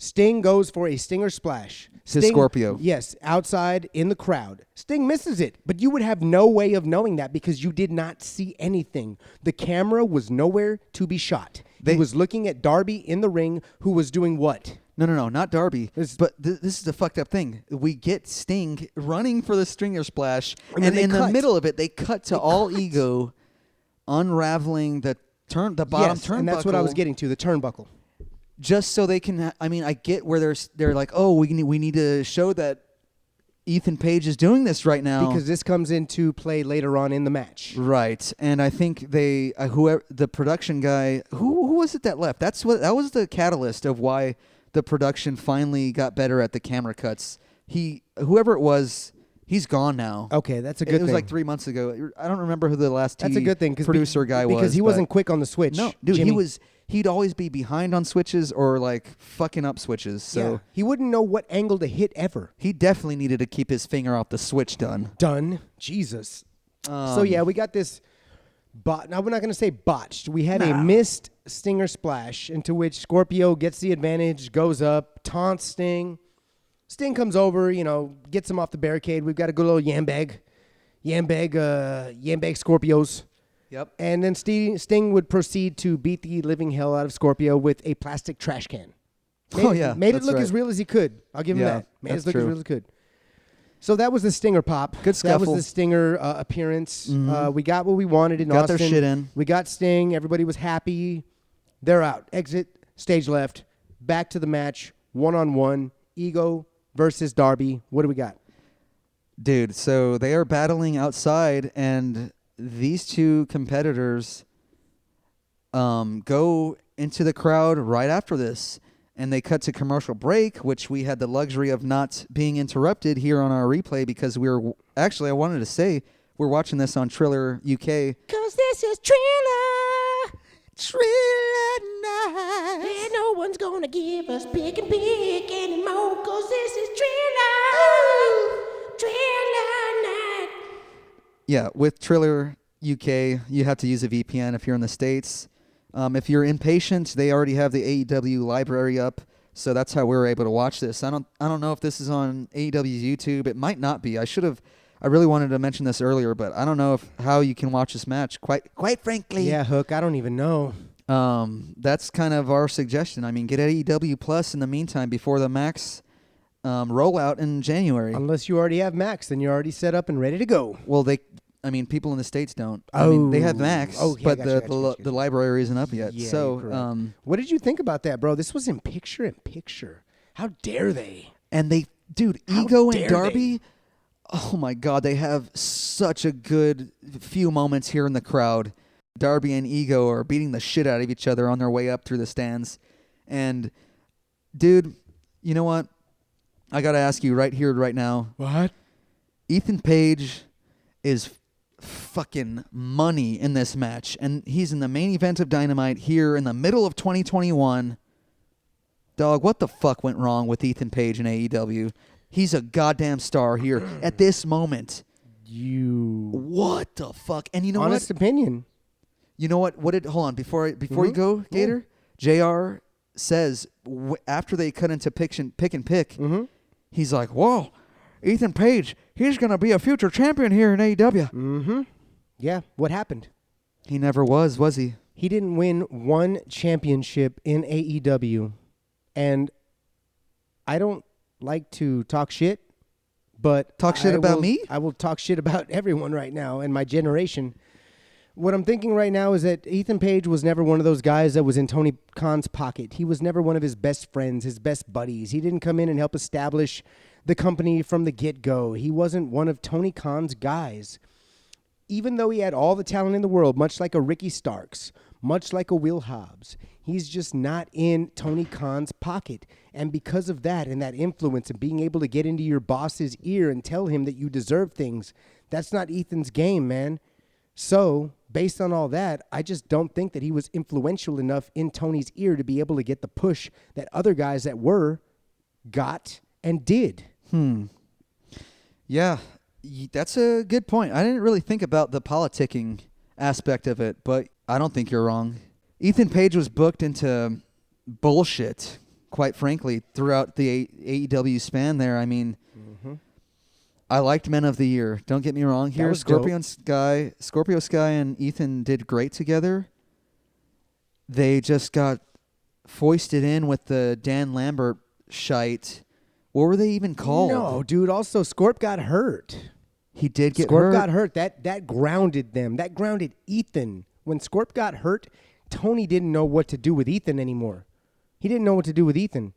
S3: Sting goes for a Stinger splash.
S2: To Scorpio.
S3: Yes, outside in the crowd. Sting misses it, but you would have no way of knowing that because you did not see anything. The camera was nowhere to be shot. He was looking at Darby in the ring, who was doing what?
S2: No, not Darby. But this is the fucked up thing. We get Sting running for the Stinger splash,
S3: And
S2: and
S3: then
S2: in
S3: they
S2: the
S3: cut.
S2: middle of it, they cut to all ego, unraveling the bottom
S3: Yes,
S2: turnbuckle.
S3: and that's what I was getting to, the turnbuckle.
S2: Just so they can. I mean, I get where they're like, oh, we need to show that Ethan Page is doing this right now
S3: Because this comes into play later on in the match.
S2: right. And I think they whoever the production guy who was it that left? That was the catalyst of why the production finally got better at the camera cuts. Whoever it was, he's gone now.
S3: Okay, that's a good
S2: It
S3: thing.
S2: was like 3 months ago. I don't remember who the last
S3: That's a good thing.
S2: producer guy was.
S3: Because he
S2: but-
S3: wasn't quick on the switch.
S2: No, dude,
S3: Jimmy.
S2: he'd always be behind on switches or like fucking up switches. So
S3: Yeah, he wouldn't know what angle to hit ever.
S2: he definitely needed to keep his finger off the switch done.
S3: Done. Jesus. So yeah, we got this now we're not going to say botched. We had a missed Stinger splash into which Scorpio gets the advantage, goes up, taunts Sting. Sting comes over, gets him off the barricade. We've got a good little yambag Scorpios.
S2: Yep.
S3: And then Sting would proceed to beat the living hell out of Scorpio with a plastic trash can. Made it
S2: that's
S3: look
S2: right.
S3: as real as he could. I'll give him
S2: Yeah,
S3: that. Made
S2: that's
S3: it look
S2: true.
S3: as real as he could. So that was the Stinger pop.
S2: Good
S3: That was
S2: scuffle.
S3: the Stinger appearance.
S2: Mhm.
S3: We got what we wanted in
S2: Got
S3: Austin.
S2: their shit in.
S3: We got Sting. Everybody was happy. They're out. Exit, stage left. Back to the match. 1-on-1. Ego versus Darby. What do we got?
S2: Dude, so they are battling outside, and these two competitors go into the crowd right after this, and they cut to commercial break, which we had the luxury of not being interrupted here on our replay because I wanted to say we're watching this on Triller UK.
S6: Cause this is Triller night. And no one's gonna give us big and big anymore. Cause this is Triller night.
S2: Yeah, with Triller UK, you have to use a VPN if you're in the States. If you're impatient, they already have the AEW library up, so that's how we were able to watch this. I don't know if this is on AEW's YouTube. It might not be. I really wanted to mention this earlier, but I don't know how you can watch this match. Quite frankly,
S3: Yeah, Hook. I don't even know.
S2: that's kind of our suggestion. I mean, get AEW Plus in the meantime before the Max rollout in January.
S3: Unless you already have Max, then you're already set up and ready to go.
S2: Well, people in the States don't. I mean, they have Max,
S3: Oh, yeah,
S2: but
S3: gotcha.
S2: the library isn't up yet.
S3: Yeah, you're
S2: so,
S3: correct. What did you think about that, bro? This was in picture-in-picture. How dare they?
S2: and they, dude,
S3: How
S2: Ego
S3: dare
S2: and Darby, Oh my God, they have such a good few moments here in the crowd. Darby and Ego are beating the shit out of each other on their way up through the stands. And, dude, you know what? I got to ask you right here, right now.
S1: What?
S2: Ethan Page is fucking money in this match. And he's in the main event of Dynamite here in the middle of 2021. Dog, what the fuck went wrong with Ethan Page in AEW? He's a goddamn star here at this moment. What the fuck? And you know
S3: Honest
S2: what?
S3: opinion.
S2: You know what? Hold on, before you go, Gator, JR says after they cut into pick and pick, he's like, "Whoa, Ethan Page, he's gonna be a future champion here in AEW."
S3: Mm-hmm. Yeah. What happened?
S2: He never was he?
S3: He didn't win one championship in AEW, and I don't like to talk shit, but
S2: Talk shit about me?
S3: I will talk shit about everyone right now in my generation. What I'm thinking right now is that Ethan Page was never one of those guys that was in Tony Khan's pocket. He was never one of his best friends, his best buddies. He didn't come in and help establish the company from the get-go. He wasn't one of Tony Khan's guys. Even though he had all the talent in the world, much like a Ricky Starks, much like a Will Hobbs, he's just not in Tony Khan's pocket. And because of that and that influence and being able to get into your boss's ear and tell him that you deserve things, that's not Ethan's game, man. So, based on all that, I just don't think that he was influential enough in Tony's ear to be able to get the push that other guys that were got and did.
S2: Yeah, that's a good point. I didn't really think about the politicking aspect of it, but I don't think you're wrong. Ethan Page was booked into bullshit, quite frankly, throughout the AEW span there. I mean, I liked Men of the Year. Don't get me wrong here.
S3: was
S2: Scorpio Sky and Ethan did great together. They just got foisted in with the Dan Lambert shite. What were they even called?
S3: No, dude. Also, Scorp got hurt.
S2: He did get
S3: Scorp
S2: hurt.
S3: got hurt. That grounded them. That grounded Ethan. When Scorp got hurt, Tony didn't know what to do with Ethan anymore. He didn't know what to do with Ethan.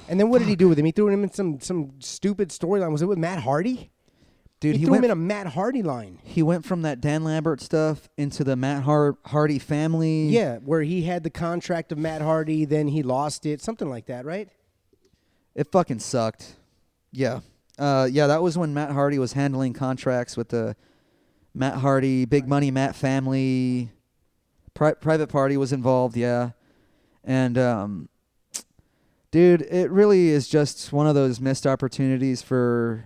S3: And then what did he do with him? He threw him in some stupid storyline. Was it with Matt Hardy?
S2: Dude,
S3: he threw him in a Matt Hardy line.
S2: He went from that Dan Lambert stuff into the Matt Hardy family.
S3: Yeah, where he had the contract of Matt Hardy, then he lost it. Something like that, right?
S2: It fucking sucked. Yeah. That was when Matt Hardy was handling contracts with the Matt Hardy, Big Money Matt family. Private Party was involved, yeah. And, dude, it really is just one of those missed opportunities for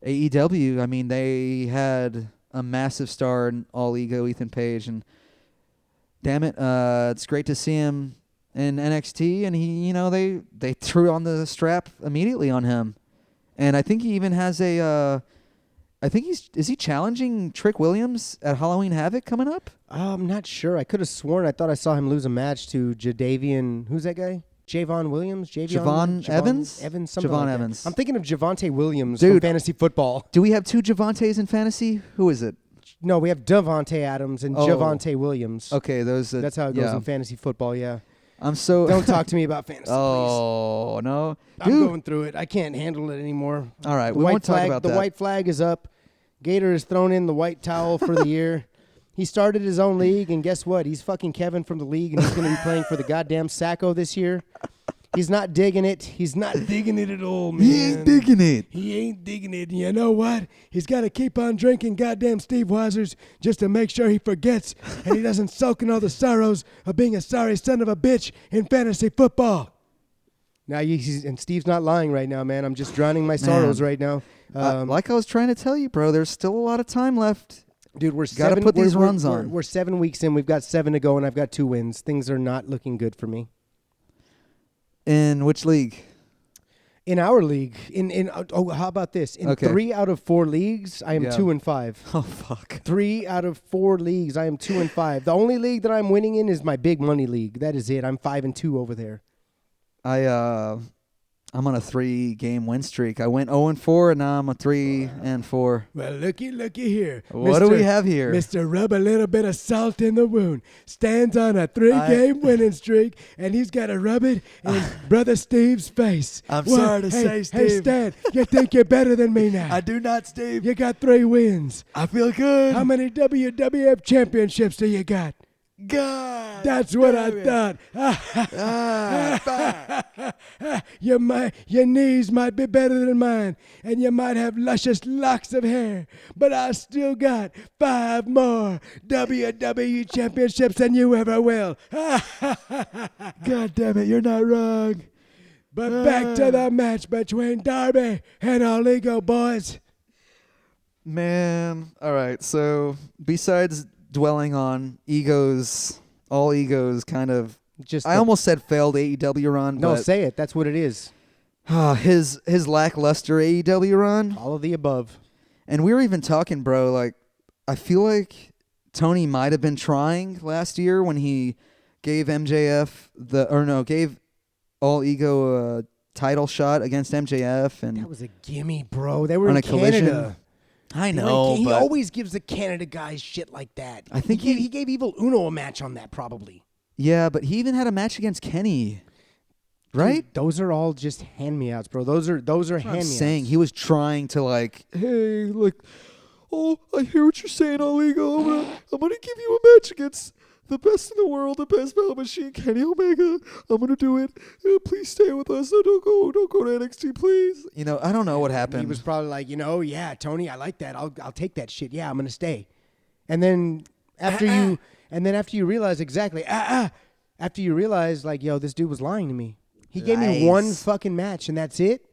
S2: AEW. I mean, they had a massive star in All Ego, Ethan Page, and damn it, it's great to see him in NXT, and he, they threw on the strap immediately on him. And I think he even has is he challenging Trick Williams at Halloween Havoc coming up?
S3: I'm not sure. I could have sworn I thought I saw him lose a match to Jadavian. Who's that guy? Javon Williams?
S2: Javon Evans?
S3: Evans, something
S2: Javon
S3: like that.
S2: Evans.
S3: I'm thinking of Javonte Williams
S2: Dude.
S3: from fantasy football.
S2: Do we have two Javantes in fantasy? Who is it?
S3: No, we have Devontae Adams and Javonte Williams.
S2: Okay, those.
S3: That's how it goes in fantasy football, yeah.
S2: I'm so.
S3: Don't talk to me about fantasy,
S2: Oh, no.
S3: please. I'm going through it. I can't handle it anymore.
S2: All right,
S3: The
S2: we
S3: white
S2: won't talk
S3: flag,
S2: about
S3: the
S2: that.
S3: white flag is up. Gator has thrown in the white towel for the year. He started his own league, and guess what? He's fucking Kevin from the league, and he's going to be playing for the goddamn Sacco this year. He's not digging it. He's not digging it at all, man.
S1: He ain't digging it.
S3: He ain't digging it.
S1: You know what? He's got to keep on drinking goddamn Steve Weisers just to make sure he forgets and he doesn't soak in all the sorrows of being a sorry son of a bitch in fantasy football.
S3: Now, and Steve's not lying right now, man. I'm just drowning my sorrows right now.
S2: Like I was trying to tell you, bro, there's still a lot of time left.
S3: Dude, we're
S2: Gotta put these runs
S3: we're-
S2: on.
S3: We're 7 weeks in. We've got 7 to go, and I've got 2 wins. Things are not looking good for me.
S2: In which league?
S3: In our league, how about this? In 3 out of 4 leagues, I am 2-5.
S2: Oh, fuck.
S3: 3 out of 4 leagues, I am 2-5. The only league that I'm winning in is my big money league. That is it. I'm 5-2 over there.
S2: I I'm on a 3-game win streak. I went 0-4, and now I'm a 3-4.
S1: Well, looky here.
S2: What do we have here?
S1: Mr. Rub a little bit of salt in the wound. Stands on a 3-game winning streak, and he's got to rub it in Brother Steve's face.
S4: I'm sorry to say, Steve.
S1: Hey, Stan, you think you're better than me now?
S4: I do not, Steve.
S1: You got 3 wins.
S4: I feel good.
S1: How many WWF championships do you got?
S4: God.
S1: That's what I
S4: damn
S1: thought. Your knees might be better than mine, and you might have luscious locks of hair, but I still got 5 more WWE championships than you ever will.
S4: God damn it, you're not wrong.
S1: But back to the match between Darby and All Ego, boys.
S2: Man, all right. So besides dwelling on egos, All Egos kind of, I almost said failed AEW run.
S3: No,
S2: but
S3: say it. That's what it is.
S2: his lackluster AEW run.
S3: All of the above.
S2: And we were even talking, bro, like, I feel like Tony might have been trying last year when he gave gave All Ego a title shot against MJF. And
S3: That was a gimme, bro. They were
S2: on
S3: in
S2: a collision.
S3: Canada.
S2: I know,
S3: He
S2: but
S3: always gives the Canada guys shit like that.
S2: I think
S3: he gave Evil Uno a match on that, probably.
S2: yeah, but he even had a match against Kenny, right?
S3: Dude, those are all just hand-me-outs, bro. Those are
S2: I'm
S3: hand-me-outs.
S2: saying he was trying to like, hey, like, oh, I hear what you're saying, All Ego. I'm gonna give you a match against the best in the world, the best battle machine, Kenny Omega. I'm gonna do it. Please stay with us. Don't go to NXT, please. You know, I don't know what happened.
S3: He was probably like, yeah, Tony, I like that. I'll take that shit. Yeah, I'm gonna stay. And then after you realize exactly, after you realize like, yo, this dude was lying to me. He gave me one fucking match and that's it.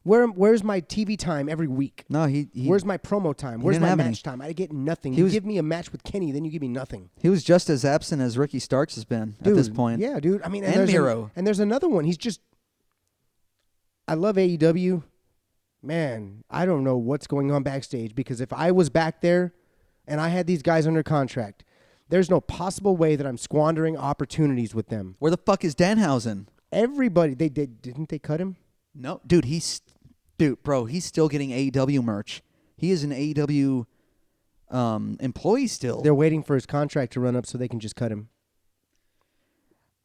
S3: Where's my TV time every week?
S2: No, he
S3: Where's my promo time? Where's
S2: didn't
S3: my
S2: have
S3: match
S2: any.
S3: time? I get nothing. You give me a match with Kenny, then you give me nothing.
S2: He was just as absent as Ricky Starks has been
S3: Dude,
S2: at this point.
S3: Yeah, dude. I mean,
S2: And Miro.
S3: And there's another one. I love AEW. Man, I don't know what's going on backstage because if I was back there and I had these guys under contract, there's no possible way that I'm squandering opportunities with them.
S2: Where the fuck is Danhausen?
S3: Everybody, didn't they cut him?
S2: No, dude, he's still getting AEW merch. He is an AEW employee still.
S3: They're waiting for his contract to run up so they can just cut him.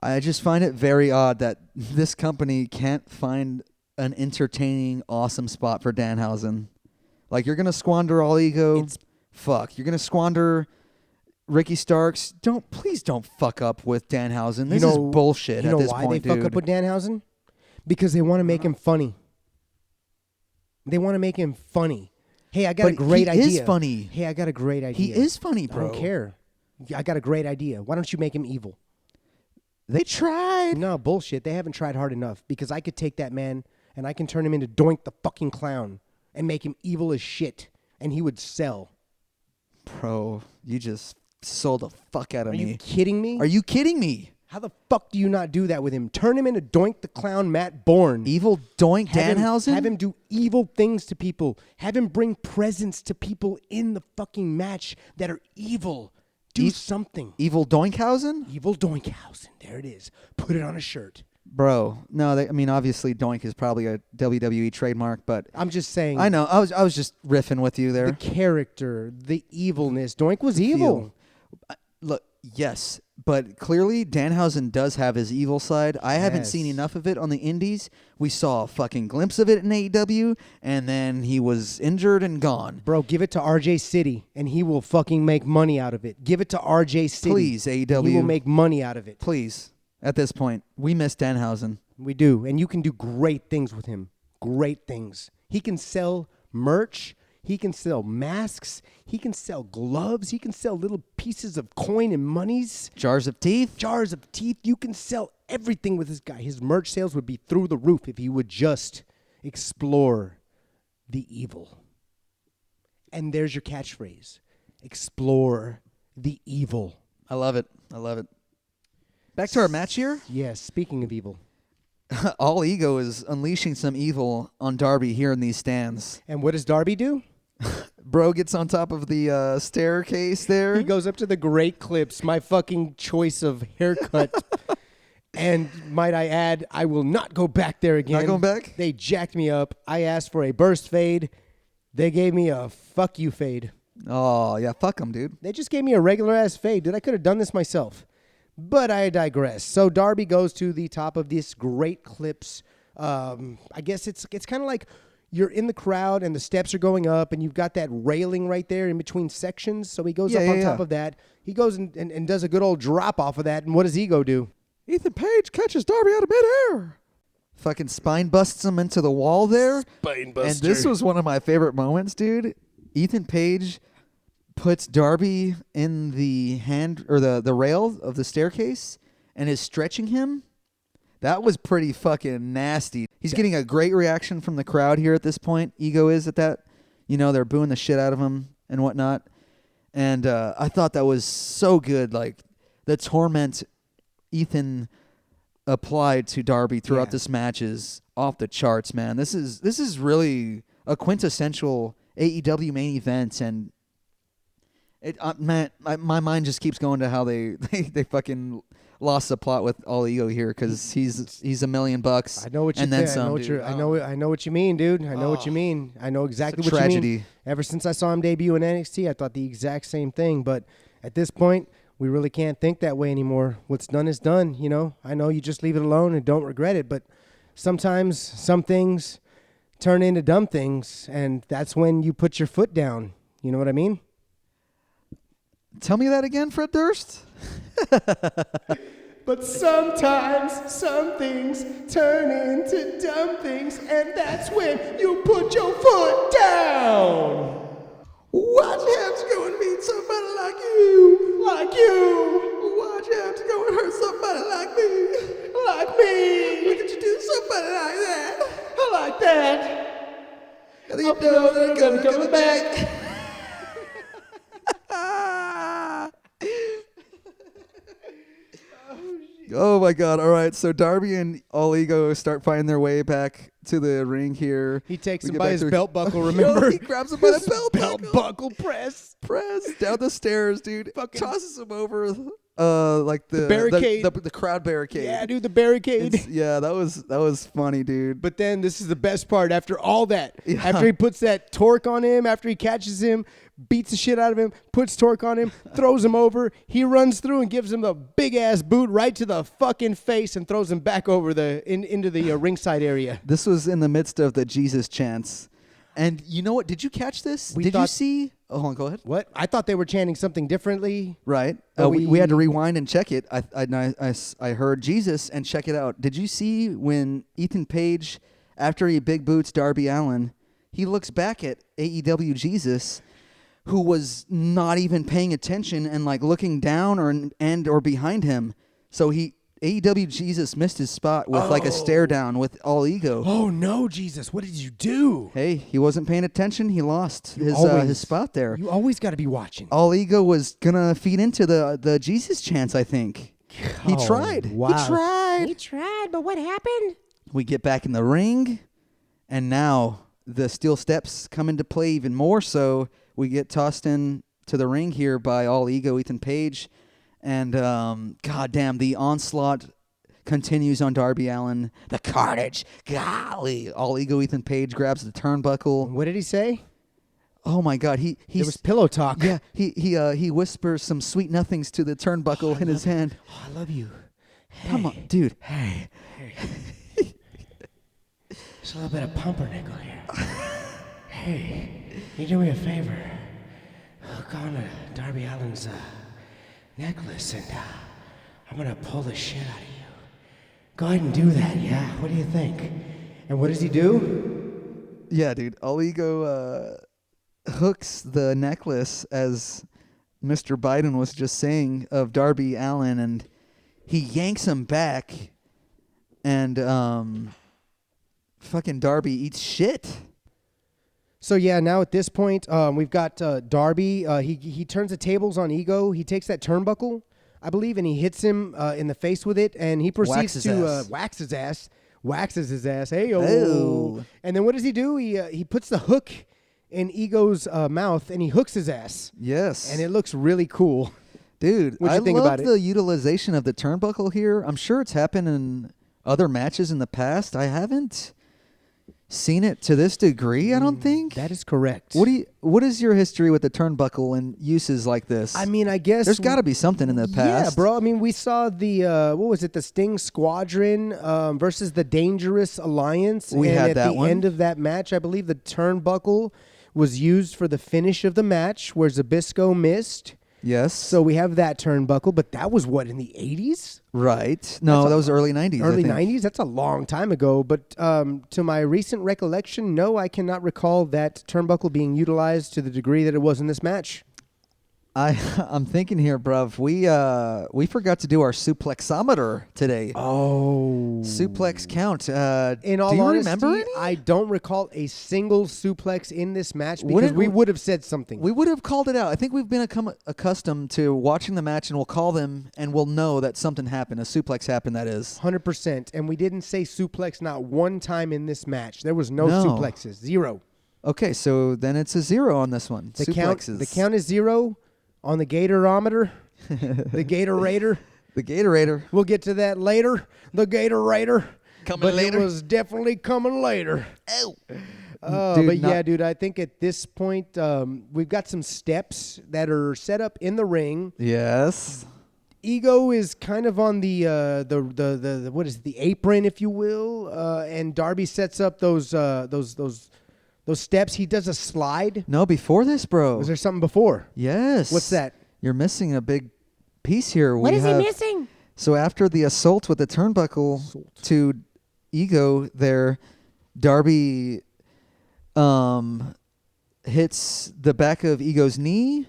S2: I just find it very odd that this company can't find an entertaining, awesome spot for Danhausen. Like, you're going to squander All Ego. You're going to squander Ricky Starks. Please don't fuck up with Danhausen. This is bullshit at this point, dude.
S3: You know why they fuck up with Danhausen? Because they want to make him funny. They want to make him funny. Hey, I got a great idea.
S2: He is funny.
S3: Hey, I got a great idea.
S2: He is funny, bro.
S3: I don't care. I got a great idea. Why don't you make him evil?
S2: They tried.
S3: No, bullshit. They haven't tried hard enough because I could take that man and I can turn him into Doink the fucking Clown and make him evil as shit and he would sell.
S2: Bro, you just sold the fuck out of me.
S3: Are you kidding me?
S2: Are you kidding me?
S3: How the fuck do you not do that with him? Turn him into Doink the Clown Matt Bourne.
S2: Evil Doink Danhausen?
S3: Have him do evil things to people. Have him bring presents to people in the fucking match that are evil. Do something.
S2: Evil Doinkhausen?
S3: Evil Doinkhausen. There it is. Put it on a shirt.
S2: Bro, no, obviously Doink is probably a WWE trademark, but
S3: I'm just saying.
S2: I know. I was just riffing with you there.
S3: The character, the evilness. Doink was evil.
S2: Look, yes, but clearly Danhausen does have his evil side. I haven't seen enough of it on the indies. We saw a fucking glimpse of it in AEW, and then he was injured and gone.
S3: Bro, give it to RJ City, and he will fucking make money out of it. Give it to RJ City.
S2: Please, AEW.
S3: He will make money out of it.
S2: Please. At this point, we miss Danhausen.
S3: We do, and you can do great things with him. Great things. He can sell merch. He can sell masks. He can sell gloves. He can sell little pieces of coin and monies.
S2: Jars of teeth.
S3: Jars of teeth. You can sell everything with this guy. His merch sales would be through the roof if he would just explore the evil. And there's your catchphrase. Explore the evil.
S2: I love it. I love it. Back to our match here.
S3: Yes, speaking of evil.
S2: All Ego is unleashing some evil on Darby here in these stands.
S3: And what does Darby do?
S2: Bro gets on top of the staircase there.
S3: He goes up to the Great Clips, my fucking choice of haircut. And might I add, I will not go back there again.
S2: Not going back?
S3: They jacked me up. I asked for a burst fade. They gave me a fuck you fade.
S2: Oh, yeah, fuck them, dude.
S3: They just gave me a regular-ass fade, dude. I could have done this myself. But I digress. So Darby goes to the top of this great clips. I guess it's kind of like you're in the crowd and the steps are going up and you've got that railing right there in between sections. So he goes up on top of that. He goes and does a good old drop off of that. And what does Ego do?
S1: Ethan Page catches Darby out of midair.
S2: Fucking spine busts him into the wall there.
S5: Spine buster.
S2: And this was one of my favorite moments, dude. Ethan Page puts Darby in the hand or the rail of the staircase and is stretching him. That was pretty fucking nasty. He's getting a great reaction from the crowd here at this point. Ego is at that. You know, they're booing the shit out of him and whatnot. And I thought that was so good. Like, the torment Ethan applied to Darby throughout this match is off the charts, man. This is really a quintessential AEW main event, and my mind just keeps going to how they fucking lost the plot with All Ego here because he's $1 million.
S3: I know what you
S2: and then
S3: did.
S2: some.
S3: I know what you mean, dude. I know what you mean. I know exactly what
S2: tragedy.
S3: you mean. Ever since I saw him debut in NXT, I thought the exact same thing. But at this point, we really can't think that way anymore. What's done is done. You know, I know you just leave it alone and don't regret it. But sometimes some things turn into dumb things, and that's when you put your foot down. You know what I mean?
S2: Tell me that again, Fred Durst.
S3: But sometimes some things turn into dumb things, and that's when you put your foot down.
S5: Watch him to go and meet somebody like you. Like you. Watch him to go and hurt somebody like me. Like me. Look at you do somebody like that. I like that. And you know they're gonna come back.
S2: Oh my God! All right, so Darby and All Ego start finding their way back to the ring here.
S3: He takes
S2: We
S3: him
S2: get
S3: by
S2: back
S3: his
S2: to-
S3: belt buckle, remember?
S2: He grabs him by the belt
S3: buckle press.
S2: press down the stairs, dude.
S3: Fucking-
S2: Tosses him over, like the
S3: barricade.
S2: the crowd barricade.
S3: Yeah, dude, the barricade.
S2: Yeah, that was funny, dude.
S3: But then this is the best part. After all that,
S2: Yeah.
S3: after he puts that torque on him, after he catches him, beats the shit out of him, puts torque on him, throws him over, he runs through and gives him the big ass boot right to the fucking face and throws him back over into the ringside area.
S2: This was in the midst of the Jesus chants. And you know what? Did you catch this?
S3: We
S2: Did you
S3: thought-
S2: see? Oh, hold on, go ahead.
S3: What? I thought they were chanting something differently.
S2: Right.
S3: But
S2: We had to rewind and check it. I heard Jesus and check it out. Did you see when Ethan Page, after he big boots Darby Allin, he looks back at AEW Jesus, who was not even paying attention and like looking down or behind him. So AEW Jesus missed his spot with like a stare down with All Ego.
S3: Oh no, Jesus! What did you do?
S2: Hey, he wasn't paying attention. He lost his spot there.
S3: You always got to be watching.
S2: All Ego was gonna feed into the Jesus chants, I think. He
S3: Oh,
S2: tried.
S3: wow.
S2: He tried.
S6: He tried, but what happened?
S2: We get back in the ring, and now the steel steps come into play even more so. We get tossed in to the ring here by All Ego, Ethan Page, and goddamn, the onslaught continues on Darby Allin. The carnage, golly! All Ego, Ethan Page grabs the turnbuckle.
S3: What did he say?
S2: Oh my God,
S3: It was pillow talk.
S2: yeah. He whispers some sweet nothings to the turnbuckle in his hand.
S3: Oh, I love you.
S2: Come on, dude.
S3: Hey. There's a little bit of pumpernickel here. Hey, you do me a favor. Hook on Darby Allin's necklace, and I'm gonna pull the shit out of you. Go ahead and do that, yeah? What do you think? And what does he do?
S2: Yeah, dude. All Ego hooks the necklace, as Mr. Biden was just saying, of Darby Allin, and he yanks him back, and fucking Darby eats shit.
S3: So yeah, now at this point, we've got Darby. He turns the tables on Ego. He takes that turnbuckle, I believe, and he hits him in the face with it, and he proceeds to wax his ass. Waxes his ass. Hey-o. And then what does he do? He puts the hook in Ego's mouth, and he hooks his ass.
S2: Yes.
S3: And it looks really cool.
S2: Dude,
S3: What'd you
S2: I
S3: think
S2: love
S3: about it?
S2: the utilization of the turnbuckle here. I'm sure it's happened in other matches in the past. I haven't seen it to this degree, I don't think.
S3: That is correct.
S2: What is your history with the turnbuckle and uses like this?
S3: I mean, I guess
S2: there's got to be something in the past.
S3: Yeah, bro. I mean, we saw the what was it? The Sting Squadron versus the Dangerous Alliance.
S2: We
S3: and
S2: had
S3: at
S2: that
S3: the
S2: one.
S3: end of that match, I believe the turnbuckle was used for the finish of the match, where Zbyszko missed.
S2: Yes.
S3: So we have that turnbuckle, but that was what, in the 80s?
S2: Right. No, that was early 90s.
S3: Early
S2: I think.
S3: 90s? That's a long time ago. But to my recent recollection, no, I cannot recall that turnbuckle being utilized to the degree that it was in this match.
S2: I'm thinking here, bruv. We forgot to do our suplexometer today.
S3: Oh.
S2: Suplex count.
S3: In all
S2: do you
S3: honesty,
S2: remember any?
S3: I don't recall a single suplex in this match because
S2: Wouldn't-
S3: we would have said something.
S2: We would have called it out. I think we've been accustomed to watching the match, and we'll call them, and we'll know that something happened. A suplex happened, that is.
S3: 100%. And we didn't say suplex not one time in this match. There was no
S2: No.
S3: suplexes. Zero.
S2: Okay, so then it's a 0 on this one.
S3: The
S2: Suplexes.
S3: count is 0 on the Gatorometer, the Gatorator.
S2: The Gatorator.
S3: We'll get to that later. The Gatorator.
S2: Coming
S3: but
S2: later.
S3: It was definitely coming later.
S2: Oh.
S3: But
S2: Dude,
S3: yeah, dude, I think at this point we've got some steps that are set up in the ring.
S2: Yes.
S3: Ego is kind of on the what is it, the apron, if you will, and Darby sets up those steps. He does a slide.
S2: No, before this, bro.
S3: Was there something before?
S2: Yes.
S3: What's that?
S2: You're missing a big piece here.
S6: What is he missing?
S2: So after the assault with the turnbuckle to Ego there, Darby hits the back of Ego's knee.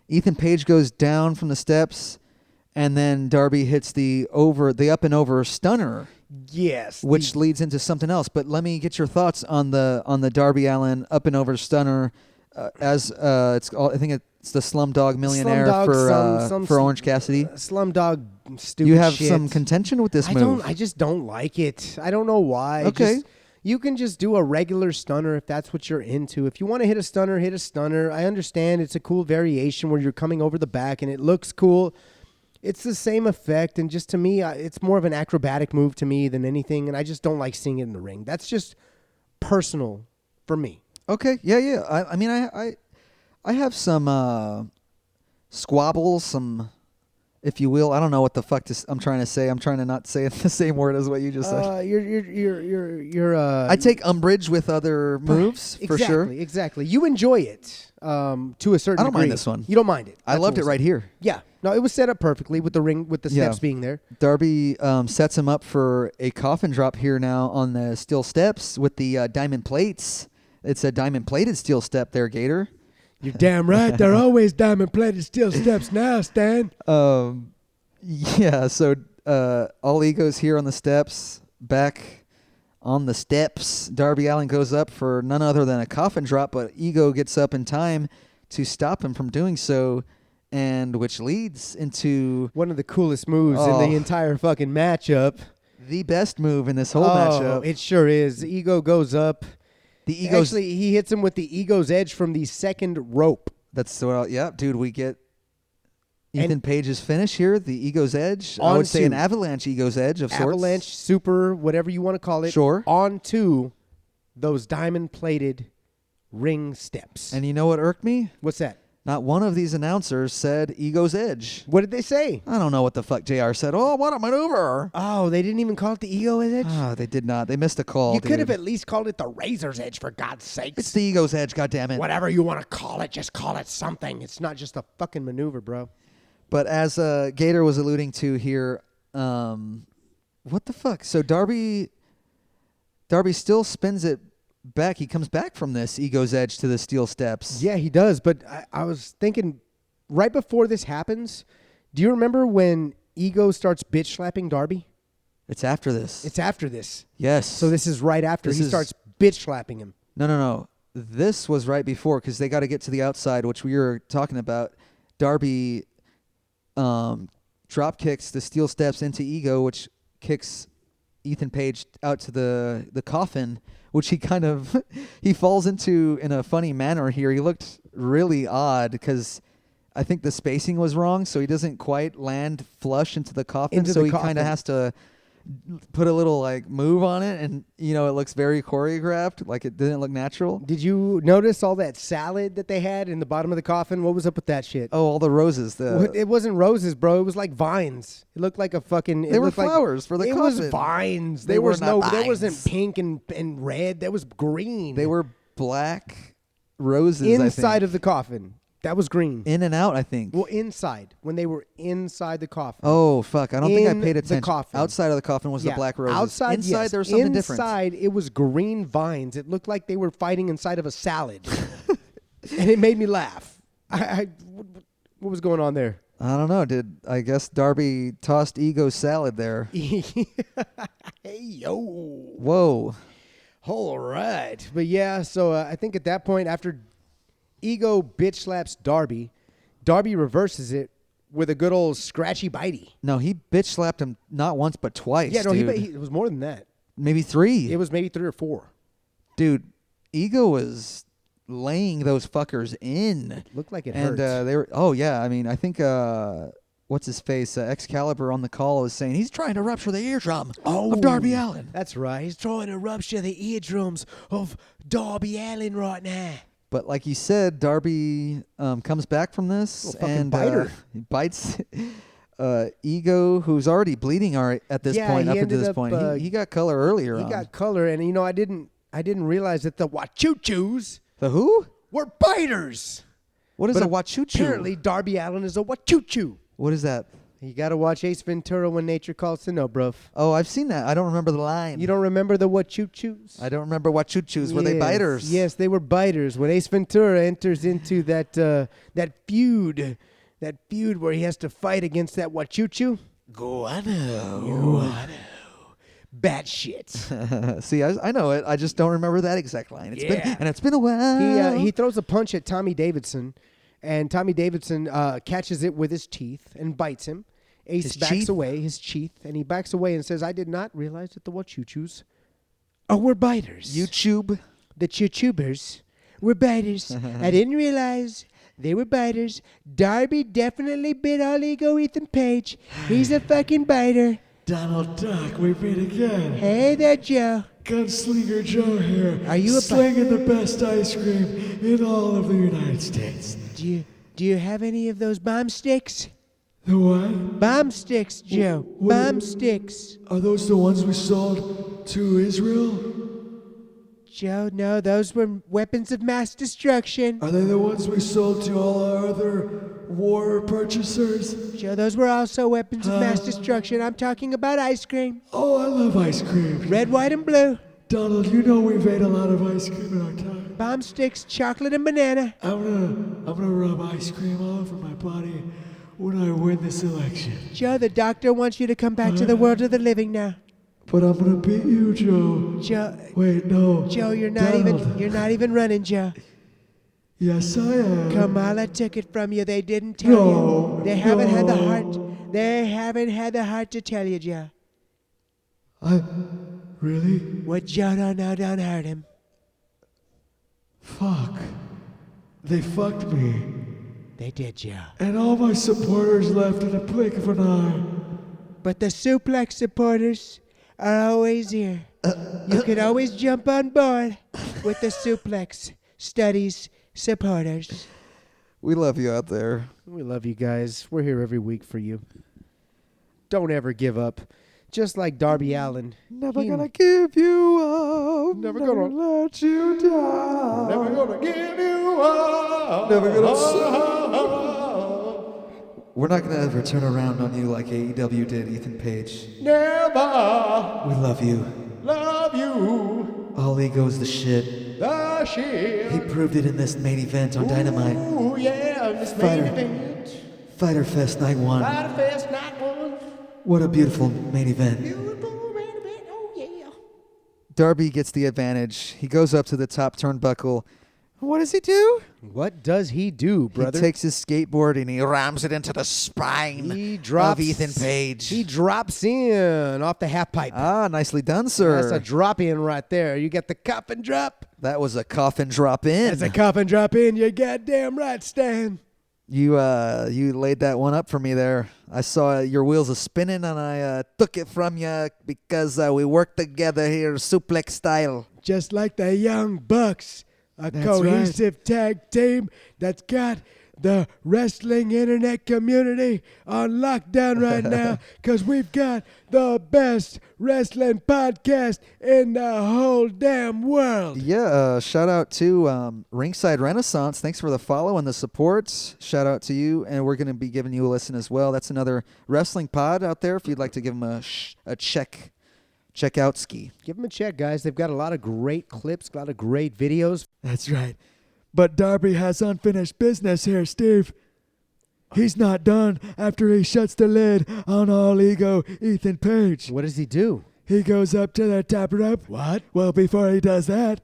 S2: Ethan Page goes down from the steps, and then Darby hits the up and over stunner,
S3: Yes.
S2: which leads into something else. But let me get your thoughts on the Darby Allin up and over stunner. It's called, I think it's the Slumdog Millionaire for Orange Cassidy.
S3: Slumdog stupid
S2: You have
S3: shit.
S2: some contention with this move.
S3: I just don't like it. I don't know why.
S2: Okay.
S3: You can just do a regular stunner if that's what you're into. If you want to hit a stunner, hit a stunner. I understand it's a cool variation where you're coming over the back and it looks cool. It's the same effect, and just to me, it's more of an acrobatic move to me than anything, and I just don't like seeing it in the ring. That's just personal for me.
S2: Okay, yeah. I mean, I have some squabbles, some, if you will. I don't know what the fuck I'm trying to say. I'm trying to not say it the same word as what you just said.
S3: You're
S2: I take umbrage with other moves for sure.
S3: Exactly. You enjoy it to a certain
S2: I don't
S3: degree.
S2: mind this one.
S3: You don't mind it.
S2: I loved it right here.
S3: Yeah. No, it was set up perfectly with the ring, with the steps being there.
S2: Darby sets him up for a coffin drop here now on the steel steps with the diamond plates. It's a diamond plated steel step there, Gator.
S1: You're damn right. They're always diamond-plated steel steps now, Stan.
S2: Yeah, so all Ego's here on the steps, back on the steps. Darby Allin goes up for none other than a coffin drop, but Ego gets up in time to stop him from doing so, and which leads into
S3: One of the coolest moves in the entire fucking matchup.
S2: the best move in this whole matchup.
S3: It sure is. Ego goes up.
S2: The Ego's
S3: Actually, he hits him with the Ego's edge from the second rope.
S2: That's what. Yeah, dude, we get Ethan Page's finish here. The Ego's edge. I
S3: On
S2: would say an
S3: to
S2: avalanche Ego's edge of sorts.
S3: Avalanche, super, whatever you want to call it.
S2: Sure.
S3: Onto those diamond-plated ring steps.
S2: And you know what irked me?
S3: What's that?
S2: Not one of these announcers said Ego's edge.
S3: What did they say?
S2: I don't know what the fuck JR said. Oh, what a maneuver.
S3: Oh, they didn't even call it the Ego's edge?
S2: Oh, they did not. They missed a call.
S3: You could have
S2: dude.
S3: at least called it the Razor's Edge, for God's sakes.
S2: It's the Ego's edge, goddammit.
S3: Whatever you want to call it, just call it something. It's not just a fucking maneuver, bro.
S2: But as Gator was alluding to here, what the fuck? So Darby still spins it back. He comes back from this Ego's edge to the steel steps.
S3: Yeah, he does. But I was thinking, right before this happens, do you remember when Ego starts bitch slapping Darby?
S2: It's after this.
S3: It's after this.
S2: Yes.
S3: So this is right after. He starts bitch slapping him.
S2: No. This was right before because they got to get to the outside, which we were talking about. Darby drop kicks the steel steps into Ego, which kicks Ethan Page out to the coffin, which he kind of he falls into in a funny manner here. He looked really odd because I think the spacing was wrong, so he doesn't quite land flush into the coffin.
S3: Into
S2: so
S3: the
S2: he kind
S3: coffin.
S2: of has to put a little like move on it, and it looks very choreographed. Like it didn't look natural.
S3: Did you notice all that salad that they had in the bottom of the coffin? What was up with that shit?
S2: Oh, all the roses.
S3: It wasn't roses, bro. It was like vines. It looked like a fucking.
S2: They were flowers for the
S3: It
S2: coffin.
S3: was vines.
S2: They
S3: There
S2: were
S3: was
S2: not
S3: There wasn't
S2: vines.
S3: pink and red. That was green.
S2: They were black roses.
S3: inside
S2: I think.
S3: of the coffin. That was green.
S2: In and out, I think.
S3: Well, inside when they were inside the coffin.
S2: Oh fuck! I don't think I
S3: In
S2: paid
S3: the
S2: attention.
S3: coffin.
S2: Outside of the coffin was the
S3: Yeah,
S2: black roses.
S3: Outside,
S2: inside
S3: yes.
S2: there was something different.
S3: Inside, it was green vines. It looked like they were fighting inside of a salad, and it made me laugh. What was going on there?
S2: I don't know. I guess Darby tossed Ego salad there?
S3: Hey yo!
S2: Whoa!
S3: All right, but yeah. So I think at that point, after Ego bitch slaps Darby, Darby reverses it with a good old scratchy bitey.
S2: No, he bitch slapped him not once but twice.
S3: Yeah, no,
S2: dude.
S3: it was more than that.
S2: Maybe 3.
S3: It was maybe 3 or 4.
S2: Dude, Ego was laying those fuckers in.
S3: Looked like it
S2: And
S3: hurt.
S2: they were. Oh yeah, I mean, I think what's his face? Excalibur on the call was saying he's trying to rupture the eardrum of Darby Allin.
S3: That's right. He's trying to rupture the eardrums of Darby Allin right now.
S2: But like you said, Darby comes back from this
S3: Little fucking
S2: and
S3: biter.
S2: he bites Ego, who's already bleeding at this
S3: Yeah,
S2: point.
S3: he
S2: Up until
S3: ended
S2: this
S3: up,
S2: point, he got color earlier.
S3: He
S2: on.
S3: got color, and I didn't realize that the Wachuchus
S2: The who?
S3: were biters.
S2: What is
S3: But
S2: a wachuchu?
S3: Apparently, Darby Allin is a Wachuchu.
S2: What is that?
S3: You got to watch Ace Ventura: When Nature Calls to No, bruv.
S2: Oh, I've seen that. I don't remember the line.
S3: You don't remember the Wachuchus?
S2: I don't remember wachuchus. Were they
S3: Yes,
S2: biters?
S3: Yes, they were biters. When Ace Ventura enters into that feud where he has to fight against that Wachuchu, Guano. Bat shit.
S2: See, I know it. I just don't remember that exact line. It's
S3: Yeah.
S2: been a while.
S3: He throws a punch at Tommy Davidson, and Tommy Davidson catches it with his teeth and bites him. Ace
S2: His
S3: backs
S2: teeth?
S3: away, his teeth, and he backs away and says, "I did not realize that the Wachuchus were biters.
S2: YouTube.
S3: The Chuchubers were biters. I didn't realize they were biters. Darby definitely bit all Ego Ethan Page. He's a fucking biter.
S1: Donald Duck, we meet again.
S3: Hey there, Joe.
S1: Gunslinger Joe here.
S3: Are you a
S1: slinging the best ice cream in all of the United States?
S3: Do you have any of those bomb sticks?
S1: The what?
S3: Bomb sticks, Joe. Bomb sticks.
S1: Are those the ones we sold to Israel?
S3: Joe, no, those were weapons of mass destruction.
S1: Are they the ones we sold to all our other war purchasers?
S3: Joe, those were also weapons of mass destruction. I'm talking about ice cream.
S1: Oh, I love ice cream.
S3: Red, white, and blue.
S1: Donald, you know we've ate a lot of ice cream in our time.
S3: Bomb sticks, chocolate, and banana.
S1: I'm gonna rub ice cream all over my body when I win this election.
S3: Joe, the doctor wants you to come back to the world of the living now.
S1: But I'm gonna beat you, Joe.
S3: Joe,
S1: Wait, no.
S3: Joe, you're not even running, Joe.
S1: Yes, I am.
S3: Kamala took it from you. They didn't tell
S1: No,
S3: you. They haven't had the
S1: no.
S3: heart. They haven't had the heart to tell you, Joe.
S1: Really?
S3: What Joe don't know don't hurt him.
S1: Fuck. They fucked me.
S3: They did, Joe.
S1: And all my supporters left in a blink of an eye.
S3: But the Suplex supporters are always here. You can always jump on board with the Suplex Studies supporters.
S2: We love you out there.
S3: We love you guys. We're here every week for you. Don't ever give up. Just like Darby Allin.
S2: Never
S3: He-
S2: gonna give you up.
S3: Never gonna-
S2: let you down.
S3: Never gonna give you up.
S2: Never We're not gonna ever turn around on you like AEW did, Ethan Page.
S3: Never
S2: We love you.
S3: love you.
S2: All Ego's the shit.
S3: The shit.
S2: He proved it in this main event on Dynamite.
S3: Ooh, yeah, this
S2: Fyter.
S3: main event.
S2: Fyter Fest Night 1.
S3: Fyter Fest Night 1.
S2: What a beautiful main event.
S3: Beautiful main event. Oh, yeah.
S2: Darby gets the advantage. He goes up to the top turnbuckle. What does he do?
S3: What does he do, brother?
S2: He takes his skateboard and he rams it into the spine of Ethan Page.
S3: He drops in off the half pipe.
S2: Ah, nicely done, sir.
S3: That's a drop in right there. You got the coffin drop.
S2: That was a coffin drop in.
S3: That's a coffin drop in. You're goddamn right, Stan.
S2: You laid that one up for me there. I saw your wheels are spinning, and I took it from you because we work together here, suplex style.
S1: Just like the Young Bucks, a
S4: That's
S1: cohesive tag team that's got the wrestling internet community on lockdown right now because we've got the best wrestling podcast in the whole damn world.
S2: Yeah, shout out to Ringside Renaissance. Thanks for the follow and the support. Shout out to you, and we're going to be giving you a listen as well. That's another wrestling pod out there if you'd like to give them a check. Check out ski.
S3: Give them a check, guys. They've got a lot of great clips, a lot of great videos.
S1: That's right. But Darby has unfinished business here, Steve. He's not done after he shuts the lid on All Ego Ethan Page.
S3: What does he do?
S1: He goes up to the top rope.
S3: What?
S1: Well, before he does that,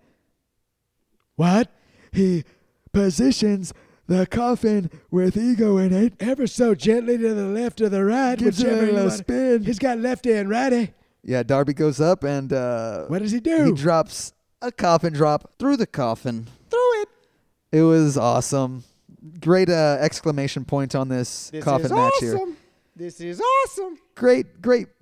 S3: What?
S1: he positions the coffin with Ego in it ever so gently to the left or the right.
S4: Gives it
S1: whichever
S4: a
S1: you
S4: little
S1: want.
S4: spin.
S1: He's got lefty and righty.
S2: Yeah, Darby goes up, and
S1: What does he do?
S2: he drops a coffin drop through the coffin.
S1: Throw it.
S2: It was awesome. Great exclamation point on this coffin match here.
S3: This is awesome.
S2: Great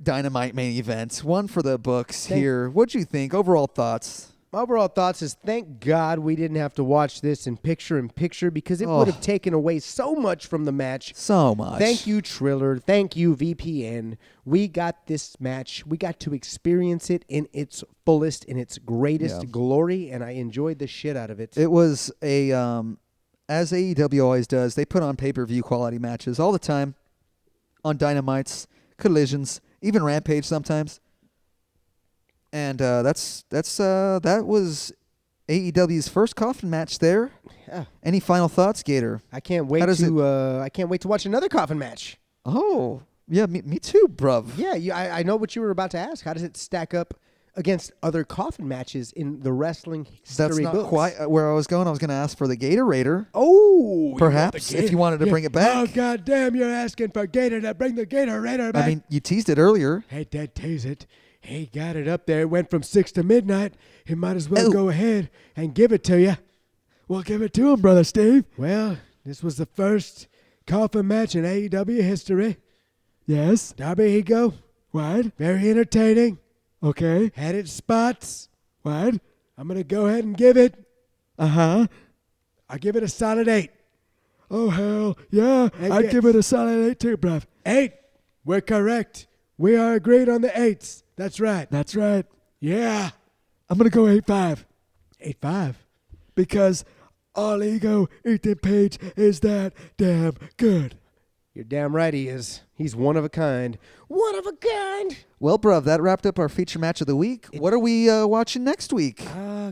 S2: Dynamite main event. One for the books here. What'd you think? Overall thoughts?
S3: My overall thoughts is thank God we didn't have to watch this in picture because it would have taken away so much from the match.
S2: So much.
S3: Thank you, Triller. Thank you, VPN. We got this match. We got to experience it in its fullest, in its greatest glory, and I enjoyed the shit out of it.
S2: It was a, as AEW always does, they put on pay-per-view quality matches all the time on Dynamites, Collisions, even Rampage sometimes. And that was AEW's first coffin match there.
S3: Yeah.
S2: Any final thoughts, Gator?
S3: I can't wait to watch another coffin match.
S2: Oh, yeah, me too, bruv.
S3: Yeah, I know what you were about to ask. How does it stack up against other coffin matches in the wrestling history
S2: That's not
S3: books?
S2: quite where I was going. I was going to ask for the Gatorator.
S3: Oh,
S2: Perhaps, if you wanted to bring it back.
S1: Oh, goddamn, you're asking for Gator to bring the Gatorator back.
S2: I mean, you teased it earlier.
S1: Hey, Dad, tease it. He got it up there. It went from 6 to midnight. He might as well go ahead and give it to you.
S4: Well, give it to him, Brother Steve.
S1: Well, this was the first coffin match in AEW history.
S4: Yes.
S1: Darby, he go.
S4: What?
S1: Very entertaining.
S4: Okay.
S1: Had its spots.
S4: What?
S1: I'm going to go ahead and give it.
S4: Uh-huh.
S1: I give it a solid 8.
S4: Oh, hell, yeah. I'd give it a solid 8 too, bruv.
S1: 8. We're correct. We are agreed on the 8s. That's right.
S4: That's right.
S1: Yeah.
S4: I'm going to go 8-5.
S1: 8-5.
S4: Because All Ego Ethan Page is that damn good.
S3: You're damn right he is. He's one of a kind. One of a kind.
S2: Well, bruv, that wrapped up our feature match of the week. What are we watching next week?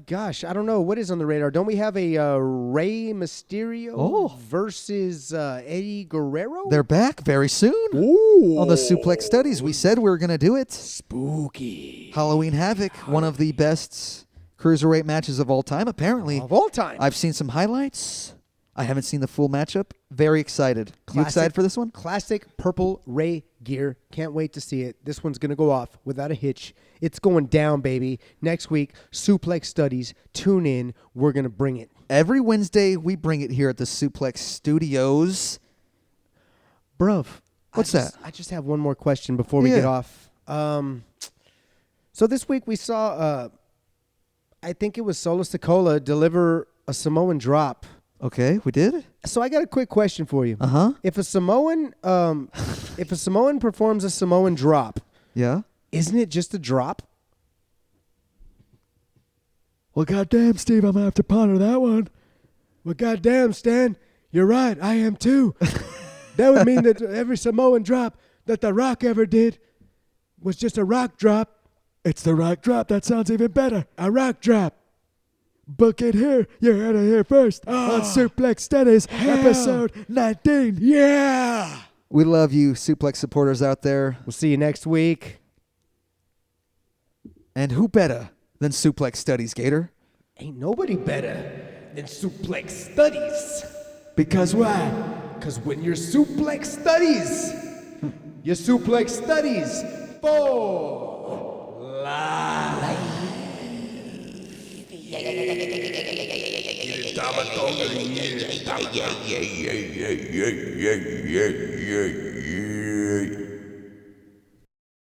S3: Gosh, I don't know. What is on the radar? Don't we have a Rey Mysterio versus Eddie Guerrero?
S2: They're back very soon.
S3: Ooh.
S2: On the Suplex Studies. We said we were going to do it.
S3: Spooky.
S2: Halloween Havoc, one of the best cruiserweight matches of all time, apparently.
S3: Of all time.
S2: I've seen some highlights. I haven't seen the full matchup. Very excited. You excited for this one?
S3: Classic purple Rey gear. Can't wait to see it. This one's going to go off without a hitch. It's going down, baby. Next week, Suplex Studies. Tune in. We're going to bring it.
S2: Every Wednesday, we bring it here at the Suplex Studios.
S3: Bruv.
S2: What's that?
S3: I just have one more question before we get off. So this week we saw, I think it was Solo Sikoa deliver a Samoan drop.
S2: Okay, we did?
S3: So I got a quick question for you.
S2: Uh-huh.
S3: If a Samoan performs a Samoan drop,
S2: Yeah?
S3: isn't it just a drop?
S4: Well, goddamn, Steve, I'm going to have to ponder that one.
S1: Well, goddamn, Stan, you're right. I am too. That would mean that every Samoan drop that The Rock ever did was just a rock drop.
S4: It's the rock drop. That sounds even better.
S1: A rock drop.
S4: Book it here. You heard it here first on Suplex Studies, episode 19.
S1: Yeah.
S2: We love you, Suplex supporters out there.
S3: We'll see you next week.
S2: And who better than Suplex Studies, Gator?
S3: Ain't nobody better than Suplex Studies.
S4: Because why?
S3: Because when you're Suplex Studies, your Suplex Studies for life.
S5: Estamos todos.